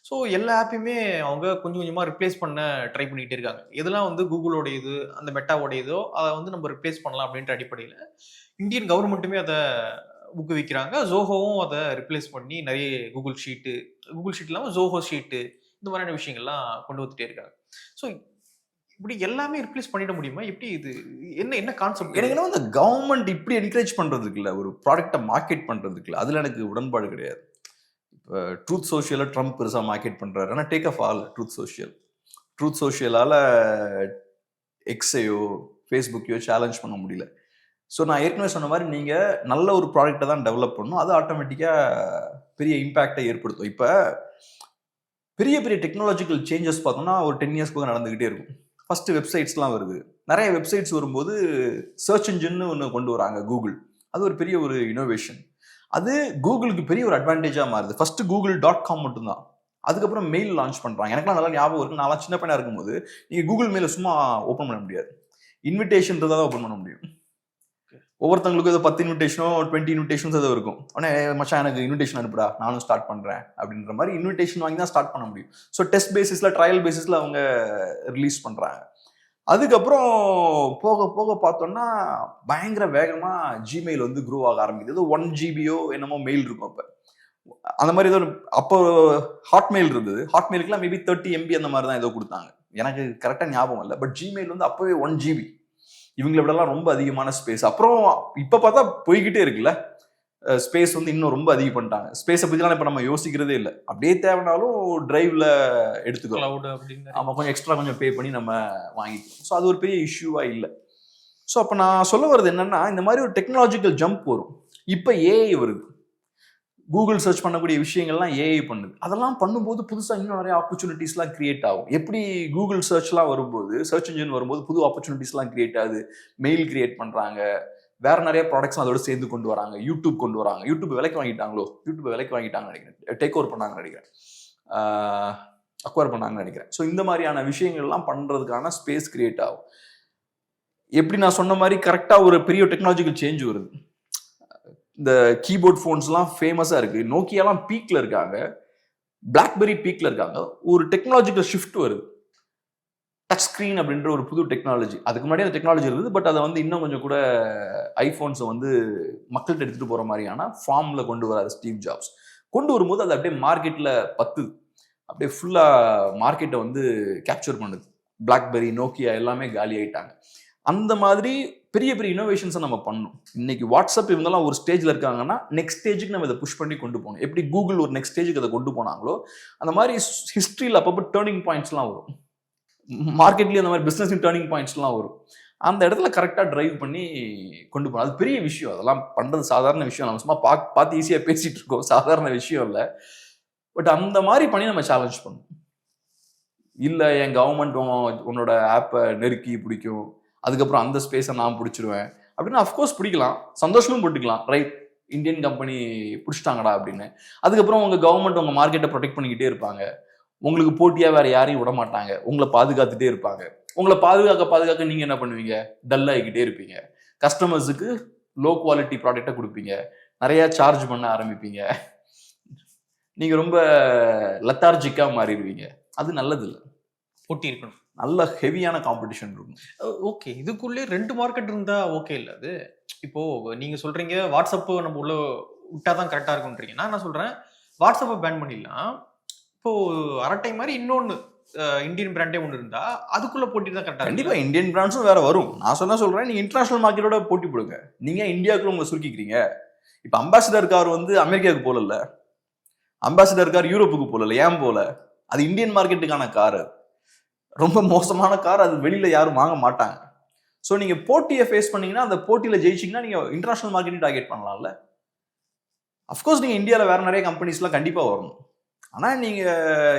ஸோ எல்லா ஆப்பையுமே அவங்க கொஞ்சம் கொஞ்சமாக ரிப்ளேஸ் பண்ண ட்ரை பண்ணிகிட்டே இருக்காங்க. எதெல்லாம் வந்து கூகுளோட இது, அந்த மெட்டாவோட இதோ அதை வந்து நம்ம ரிப்ளேஸ் பண்ணலாம் அப்படின்ற அடிப்படையில் இந்தியன் கவர்மெண்ட்டுமே அதை ஊக்குவிக்கிறாங்க. ஜோஹோவும் அதை ரிப்ளேஸ் பண்ணி நிறைய கூகுள் ஷீட் இல்லாமல் ஜோஹோ ஷீட்டு இந்த மாதிரியான விஷயங்கள்லாம் கொண்டு வந்துட்டே இருக்காங்க. ஸோ இப்படி எல்லாமே ரிப்ளேஸ் பண்ணிட முடியுமா? எப்படி இது என்ன என்ன கான்செப்ட்? எனக்கு என்ன, இந்த கவர்மெண்ட் இப்படி என்கரேஜ் பண்றதுக்கு இல்லை, ஒரு ப்ராடக்டை மார்க்கெட் பண்றதுக்கு இல்லை, அதுல எனக்கு உடன்பாடு கிடையாது. இப்போ ட்ரூத் சோஷியலை ட்ரம்ப் பெருசாக மார்க்கெட் பண்றாரு. ஆனால் டேக் ஆஃப் ஆல் ட்ரூத் சோஷியலால எக்ஸையோ ஃபேஸ்புக்கையோ சேலஞ்ச் பண்ண முடியல. ஸோ நான் ஏற்கனவே சொன்ன மாதிரி நீங்கள் நல்ல ஒரு ப்ராடக்டை தான் டெவலப் பண்ணணும், அது ஆட்டோமேட்டிக்காக பெரிய இம்பேக்டை ஏற்படுத்தும். இப்போ பெரிய பெரிய டெக்னாலஜிக்கல் சேஞ்சஸ் பார்த்தோம்னா ஒரு 10 இயர்ஸ்க்கு நடந்துகிட்டே இருக்கும். ஃபர்ஸ்ட் வெப்சைட்ஸ்லாம் வருது, நிறைய வெப்சைட்ஸ் வரும்போது சர்ச் இன்ஜின்னு ஒன்று கொண்டு வராங்க கூகுள். அது ஒரு பெரிய ஒரு இனோவேஷன். அது கூகுளுக்கு பெரிய ஒரு அட்வான்டேஜாக மாறுது. ஃபர்ஸ்ட் google.com மட்டும்தான், அதுக்கப்புறம் மெயில் லான்ச் பண்ணுறாங்க. எனக்குலாம் நல்லா ஞாபகம் இருக்கு, நான்லாம் சின்ன பையனாக இருக்கும்போது நீங்கள் கூகுள் மெயிலை சும்மா ஓப்பன் பண்ண முடியாது, இன்விடேஷன் தான் ஓப்பன் பண்ண முடியும். ஒவ்வொருத்தவங்களுக்கும் ஏதோ 10 இன்விடேஷனோ 20 இன்விடேஷன்ஸ் ஏதோ இருக்கும். ஆனால் மச்சான் எனக்கு இன்விடேஷன் அனுப்புடா, நானும் ஸ்டார்ட் பண்ணுறேன் அப்படின்ற மாதிரி இன்விடேஷன் வாங்கி தான் ஸ்டார்ட் பண்ண முடியும். ஸோ டெஸ்ட் பேசிஸில், ட்ரையல் பேசிஸில் அவங்க ரிலீஸ் பண்ணுறாங்க. அதுக்கப்புறம் போக போக பார்த்தோம்னா பயங்கர வேகமாக ஜிமெயில் வந்து க்ரோ ஆக ஆரம்பிக்குது. ஏதோ 1 GB என்னமோ மெயில் இருக்கும். அப்போ அந்த மாதிரி ஏதோ அப்போ ஹாட்மெயில் இருந்தது. ஹாட்மெயிலுக்குலாம் மேபி 30 MB அந்த மாதிரி தான் ஏதோ கொடுத்தாங்க, எனக்கு கரெக்டாக ஞாபகம் இல்லை. பட் ஜிமெயில் வந்து அப்போவே 1 GB, இவங்களை விடலாம் ரொம்ப அதிகமான ஸ்பேஸ். அப்புறம் இப்போ பார்த்தா போய்கிட்டே இருக்குல்ல, ஸ்பேஸ் வந்து இன்னும் ரொம்ப அதிகம் பண்ணிட்டாங்க. ஸ்பேஸை பற்றிலாம் இப்போ நம்ம யோசிக்கிறதே இல்லை, அப்படியே தேவைனாலும் டிரைவ்ல எடுத்துக்கலாம். ஆமாம், கொஞ்சம் எக்ஸ்ட்ரா கொஞ்சம் பே பண்ணி நம்ம வாங்கிக்கலாம். ஸோ அது ஒரு பெரிய இஷ்யூவாக இல்லை. ஸோ அப்போ நான் சொல்ல வர்றது என்னன்னா, இந்த மாதிரி ஒரு டெக்னாலஜிக்கல் ஜம்ப் வரும். இப்போ ஏஐ வருது, கூகுள் சர்ச் பண்ணக்கூடிய விஷயங்கள்லாம் ஏஐ பண்ணுது. அதெல்லாம் பண்ணும்போது புதுசாக இன்னும் நிறைய ஆப்பர்ச்சுனிட்டிஸ்லாம் கிரியேட் ஆகும். எப்படி கூகுள் சர்ச்லாம் வரும்போது, சர்ச் இன்ஜின் வரும்போது புது ஆப்பர்ச்சுனிட்டிஸ்லாம் கிரியேட் ஆகுது, மெயில் கிரியேட் பண்ணுறாங்க, வேற நிறைய ப்ராடக்ட்ஸ் அதோட சேர்ந்து கொண்டு வராங்க. யூடியூப் கொண்டு வராங்க. யூடியூப் விலைக்கு வாங்கிட்டாங்கன்னு நினைக்கிறேன், டேக் ஓவர் பண்ணாங்கன்னு நினைக்கிறேன், அக்வயர் பண்ணாங்கன்னு நினைக்கிறேன். ஸோ இந்த மாதிரியான விஷயங்கள்லாம் பண்ணுறதுக்கான ஸ்பேஸ் கிரியேட் ஆகும். எப்படி நான் சொன்ன மாதிரி கரெக்டாக ஒரு பெரிய டெக்னாலஜிக்கல் சேஞ்ச் வருது. இந்த கீபோர்ட் ஃபோன்ஸ்லாம் ஃபேமஸாக இருக்குது, நோக்கியாலாம் பீக்கில் இருக்காங்க, பிளாக்பெரி பீக்கில் இருக்காங்க. ஒரு டெக்னாலஜிக்கல் ஷிஃப்ட் வருது, டச் ஸ்க்ரீன் அப்படின்ற ஒரு புது டெக்னாலஜி. அதுக்கு முன்னாடி அந்த டெக்னாலஜி இருந்தது, பட் அதை வந்து இன்னும் கொஞ்சம் கூட ஐஃபோன்ஸை வந்து மக்கள்கிட்ட எடுத்துகிட்டு போகிற மாதிரியான ஃபார்மில் கொண்டு வராது ஸ்டீவ் ஜாப்ஸ். கொண்டு வரும்போது அது அப்படியே மார்க்கெட்டில் பத்துது, அப்படியே ஃபுல்லாக மார்க்கெட்டை வந்து கேப்சர் பண்ணுது. பிளாக்பெரி, நோக்கியா எல்லாமே காலி ஆகிட்டாங்க. அந்த மாதிரி பெரிய பெரிய இனோவேஷன்ஸை நம்ம பண்ணணும். இன்னைக்கு வாட்ஸ்அப் இவங்கெல்லாம் ஒரு ஸ்டேஜில் இருக்காங்கன்னா நெக்ஸ்ட் ஸ்டேஜுக்கு நம்ம இதை புஷ் பண்ணி கொண்டு போகணும். எப்படி கூகுள் ஒரு நெக்ஸ்ட் ஸ்டேஜுக்கு அதை கொண்டு போனாங்களோ அந்த மாதிரி ஹிஸ்ட்ரியில் அப்பப்போ டேர்னிங் பாயிண்ட்ஸ்லாம் வரும். மார்க்கெட்லேயும் அந்த மாதிரி பிஸ்னஸ் டேர்னிங் பாயிண்ட்ஸ்லாம் வரும். அந்த இடத்துல கரெக்டாக டிரைவ் பண்ணி கொண்டு போகணும். அது பெரிய விஷயம், அதெல்லாம் பண்ணுறது சாதாரண விஷயம். நம்ம சும்மா பார்த்து ஈஸியாக பேசிகிட்டு இருக்கோம், சாதாரண விஷயம் இல்லை. பட் அந்த மாதிரி பண்ணி நம்ம சேலஞ்ச் பண்ணணும். இல்லை என் கவர்மெண்ட் உன்னோட ஆப்பை நெருக்கி பிடிக்கும், அதுக்கப்புறம் அந்த ஸ்பேஸை நான் பிடிச்சிருவேன் அப்படின்னா அஃப்கோர்ஸ் பிடிக்கலாம், சந்தோஷமும் போட்டுக்கலாம், ரைட் இந்தியன் கம்பெனி பிடிச்சிட்டாங்கடா அப்படின்னு. அதுக்கப்புறம் உங்கள் கவர்மெண்ட் உங்கள் மார்க்கெட்டை ப்ரொடெக்ட் பண்ணிக்கிட்டே இருப்பாங்க, உங்களுக்கு போட்டியாக வேறு யாரையும் விட மாட்டாங்க, உங்களை பாதுகாத்துட்டே இருப்பாங்க. உங்களை பாதுகாக்க நீங்கள் என்ன பண்ணுவீங்க, டல்லாகிக்கிட்டே இருப்பீங்க, கஸ்டமர்ஸுக்கு லோ குவாலிட்டி ப்ராடக்டை கொடுப்பீங்க, நிறையா சார்ஜ் பண்ண ஆரம்பிப்பீங்க, நீங்கள் ரொம்ப லெத்தார்ஜிக்காக மாறிடுவீங்க. அது நல்லது இல்லை. போட்டி இருக்கணும், நல்ல ஹெவியான காம்படிஷன் இருக்கும். ஓகே, இதுக்குள்ளே 2 மார்க்கெட் இருந்தா ஓகே இல்லை அது? இப்போ நீங்க சொல்றீங்க வாட்ஸ்அப் நம்ம உள்ள விட்டாதான் கரெக்டா இருக்கும்ன்றீங்க. நான் என்ன சொல்றேன், வாட்ஸ்அப்பை பேன் பண்ணிடலாம். இப்போ அரட்டை மாதிரி இன்னொன்னு இந்தியன் பிராண்டே ஒன்று இருந்தா அதுக்குள்ள போட்டி தான் கரெக்டா. கண்டிப்பா இந்தியன் பிராண்ட்ஸும் வேற வரும். நான் சொல்றேன், நீங்க இன்டர்நேஷனல் மார்க்கெட்டோட போட்டி போடுங்க. நீங்க இந்தியாவுக்குள்ள உங்களை சுருக்கிக்கிறீங்க. இப்ப அம்பாசிடர் கார் வந்து அமெரிக்காவுக்கு போகல, அம்பாசிடர் கார் யூரோப்புக்கு போகல. ஏன் போல? அது இந்தியன் மார்க்கெட்டுக்கான கார், ரொம்ப மோசமான கார், அது வெளியில யாரும் வாங்க மாட்டாங்க. ஸோ நீங்க போட்டியை ஃபேஸ் பண்ணீங்கன்னா, அந்த போட்டியில ஜெயிச்சிங்கன்னா நீங்க இன்டர்நேஷனல் மார்க்கெட்டிங் டார்கெட் பண்ணலாம்ல. அஃப்கோர்ஸ் நீங்க இந்தியாவில் வேற நிறைய கம்பெனிஸ்லாம் கண்டிப்பா வரணும். ஆனா நீங்க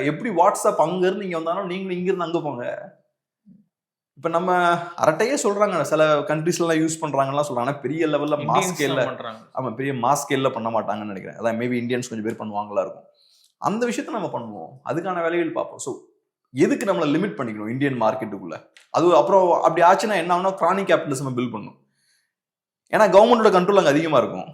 எப்படி வாட்ஸ்அப் அங்க இருந்து நீங்க வந்தாலும் நீங்களும் இங்க இருந்து அங்க போங்க. இப்ப நம்ம அரட்டையே சொல்றாங்க, சில கண்ட்ரீஸ்லாம் யூஸ் பண்றாங்கலாம் சொல்றாங்க, பெரிய லெவல்ல மாஸ் ஸ்கேல்ல பண்றாங்க. ஆமா, பெரிய மாஸ் ஸ்கேல்ல பண்ண மாட்டாங்கன்னு நினைக்கிறேன். அதான் மேபி இந்தியன்ஸ் கொஞ்சம் பேர் பண்ணுவாங்களா இருக்கும். அந்த விஷயத்த நம்ம பண்ணுவோம், அதுக்கான வேலைகள் பார்ப்போம். ஸோ எதுக்கு நம்மளை லிமிட் பண்ணிக்கணும் இந்தியன் மார்க்கெட்டுக்குள்ள? அது அப்புறம் அப்படி ஆச்சுன்னா என்ன ஆகுனா, கிரானிக் கேபிட்டலிசம் பில்ட் பண்ணும். ஏன்னா கவர்மெண்டோட கண்ட்ரோல் அங்கே அதிகமாக இருக்கும்.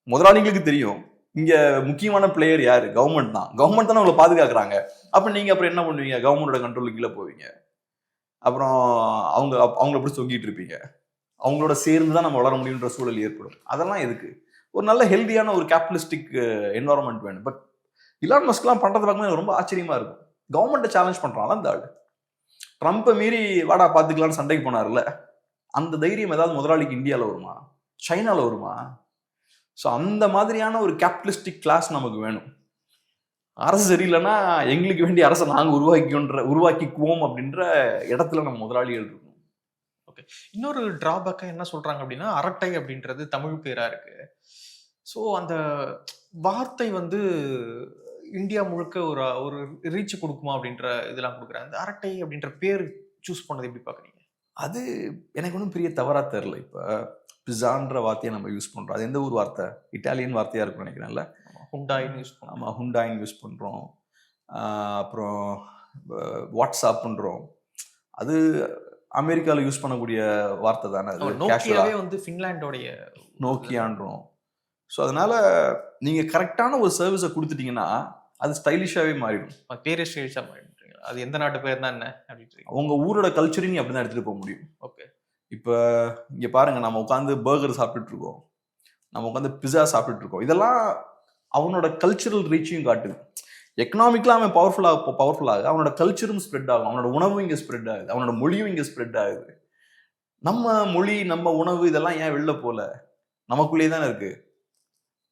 முதலாளிகளுக்கு தெரியும் இங்க முக்கியமான பிளேயர் யாரு? கவர்மெண்ட் தான். கவர்மெண்ட் தானே உங்களை பாதுகாக்கிறாங்க. அப்ப நீங்க அப்புறம் என்ன பண்ணுவீங்க? கவர்மெண்டோட கண்ட்ரோலுக்கு கீழே போவீங்க. அப்புறம் அவங்கள பிடிச்சி தொங்கிட்டு இருப்பீங்க. அவங்களோட சேர்ந்து தான் நம்ம வளர முடியுன்ற சூழல் ஏற்படும். அதெல்லாம் எதுக்கு? ஒரு நல்ல ஹெல்தியான ஒரு கேபிட்டலிஸ்டிக் என்வரான்மெண்ட் வேணும். பட் இலான் மஸ்க்லாம் பண்றது பார்க்கும்போது ரொம்ப ஆச்சரியமா இருக்கும். கவர்மெண்ட்டை சேலஞ்ச் பண்றாங்களா அந்த ஆளு? ட்ரம்ப்பை மீறி வாடா பாத்துக்கலாம்னு சண்டைக்கு போனார்ல, அந்த தைரியம் ஏதாவது முதலாளிக்கு இந்தியாவில் வருமா? சைனாவில் வருமா? ஸோ அந்த மாதிரியான ஒரு கேபிட்டலிஸ்டிக் கிளாஸ் நமக்கு வேணும். அரசு சரியில்லைன்னா எங்களுக்கு வேண்டிய அரசை நாங்கள் உருவாக்கிக்குவோம் அப்படின்ற இடத்துல நம்ம முதலாளிகள் இருக்கணும். ஓகே, இன்னொரு டிராபேக்கா என்ன சொல்றாங்க அப்படின்னா, அரட்டை அப்படின்றது தமிழ் பேரா இருக்கு. ஸோ அந்த வார்த்தை வந்து இந்தியா முழுக்க ஒரு ஒரு ரீச் கொடுக்குமா அப்படின்ற இதெல்லாம் கொடுக்குறாங்க. அந்த அரட்டை அப்படின்ற பேர் சூஸ் பண்ணது எப்படி பாக்குறீங்க? அது எனக்கு ஒன்றும் பெரிய தவறா தெரியல. இப்போ பிஸான்ற வார்த்தையை நம்ம யூஸ் பண்றோம். அது எந்த ஊர் வார்த்தை? இட்டாலியன் வார்த்தையா இருக்கும்னு நினைக்கிறேன்ல. ஹுண்டாயின்னு யூஸ் பண்ணுறோம். ஆமாம், ஹுண்டாயின்னு யூஸ் பண்ணுறோம். அப்புறம் வாட்ஸ்அப் பண்ணுறோம். அது அமெரிக்காவில் யூஸ் பண்ணக்கூடிய வார்த்தை தானே. அது நோக்கியாவே வந்து ஃபின்லாண்டோடைய நோக்கியான்றோம். ஸோ அதனால நீங்கள் கரெக்டான ஒரு சர்வீஸை கொடுத்துட்டீங்கன்னா அது ஸ்டைலிஷாகவே மாறிடும். பேரே ஸ்டைலிஷாக மாறிடும். அது எந்த நாட்டு பேர் தான் என்ன அப்படின்னு உங்கள் ஊரோட கல்ச்சரையும் நீ அப்படி தான் எடுத்துகிட்டு போக முடியும். ஓகே, இப்போ இங்கே பாருங்கள், நம்ம உட்காந்து பர்கர் சாப்பிட்டுட்டு இருக்கோம், நம்ம உட்காந்து பிஸா சாப்பிட்டுட்டு இருக்கோம். இதெல்லாம் அவனோட கல்ச்சரல் ரீச்சையும் காட்டுது. எக்கனாமிக்கலாக அவன் பவர்ஃபுல்லாக அவனோட கல்ச்சரும் ஸ்ப்ரெட் ஆகும், அவனோட உணவும் இங்கே ஸ்ப்ரெட் ஆகுது, அவனோட மொழியும் இங்கே ஸ்ப்ரெட் ஆகுது. நம்ம மொழி, நம்ம உணவு இதெல்லாம் ஏன் வெளில போல? நமக்குள்ளேயே தானே இருக்கு.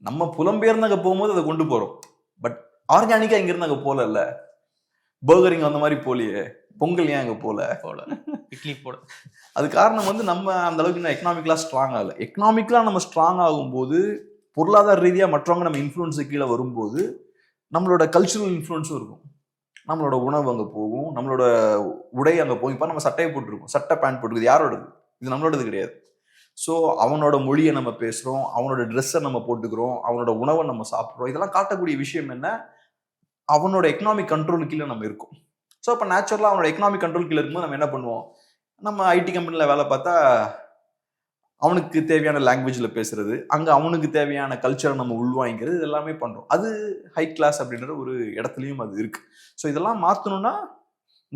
நம்ம புலம்பெயர்ந்து அங்கே போகும்போது அதை கொண்டு போகிறோம். பட் ஆர்கானிக்காக இங்கேருந்து அங்கே போல இல்லை. பர்கரிங் அந்த மாதிரி போலியே, பொங்கல் ஏன் அங்கே போல? இட்லி போல. அது காரணம் வந்து நம்ம அந்த அளவுக்கு இன்னும் எக்கனாமிக்கலாக ஸ்ட்ராங் ஆகலை. எக்கனாமிக்கலாக நம்ம ஸ்ட்ராங் ஆகும்போது, பொருளாதார ரீதியாக மற்றவங்க நம்ம இன்ஃப்ளூயன்ஸு கீழே வரும்போது நம்மளோட கல்ச்சுரல் இன்ஃப்ளூயன்ஸும் இருக்கும். நம்மளோட உணவு அங்கே போகும், நம்மளோட உடை அங்கே போகும். இப்போ நம்ம சட்டையை போட்டுருக்கோம், சட்டை பேண்ட் போட்டுருக்குது, யாரோடது? இது நம்மளோடது கிடையாது. ஸோ அவனோட மொழியை நம்ம பேசுகிறோம், அவனோட ட்ரெஸ்ஸை நம்ம போட்டுக்கிறோம், அவனோட உணவை நம்ம சாப்பிட்றோம். இதெல்லாம் காட்டக்கூடிய விஷயம் என்ன? அவனோட எக்கனாமிக் கண்ட்ரோல் கீழே நம்ம இருக்கும். ஸோ இப்போ நேச்சுரலாக அவனோட எக்கனாமிக் கண்ட்ரோல் கீழே இருக்கும்போது நம்ம என்ன பண்ணுவோம்? நம்ம ஐடி கம்பெனியில் வேலை பார்த்தா அவனுக்கு தேவையான லாங்குவேஜில் பேசுறது, அங்கே அவனுக்கு தேவையான கல்ச்சரை நம்ம உள்வாங்கிக்கிறது, இது எல்லாமே பண்ணுறோம். அது ஹை கிளாஸ் அப்படின்ற ஒரு இடத்துலையும் அது இருக்குது. ஸோ இதெல்லாம் மாற்றணும்னா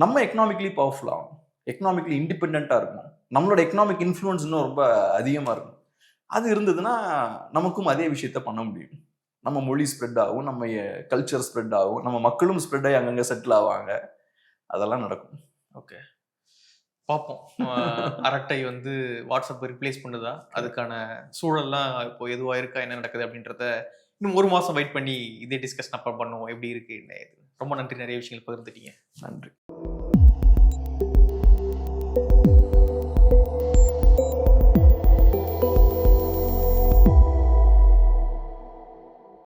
நம்ம எக்கனாமிக்கலி பவர்ஃபுல் ஆகணும், எக்கனாமிக்கலி இண்டிபெண்ட்டாக இருக்கணும், நம்மளோட எக்கனாமிக் இன்ஃப்ளூயன்ஸ் இன்னும் ரொம்ப அதிகமாக இருக்கும். அது இருந்ததுன்னா நமக்கும் அதே விஷயத்த பண்ண முடியும். நம்ம மொழி ஸ்ப்ரெட் ஆகும், நம்ம கல்ச்சர் ஸ்ப்ரெட் ஆகும், நம்ம மக்களும் ஸ்ப்ரெட் ஆகி அங்கங்கே செட்டில் ஆவாங்க, அதெல்லாம் நடக்கும். ஓகே, பார்ப்போம். அரட்டை வந்து வாட்ஸ்அப்பை ரிப்ளேஸ் பண்ணுதா, அதுக்கான சூழல்லாம் இப்போ எதுவாக இருக்கா, என்ன நடக்குது அப்படின்றத இன்னும் ஒரு மாதம் வெயிட் பண்ணி இதே டிஸ்கஷன் அப்புறம் பண்ணுவோம். எப்படி இருக்கு என்ன. ரொம்ப நன்றி, நிறைய விஷயங்கள் பகிர்ந்துட்டீங்க. நன்றி.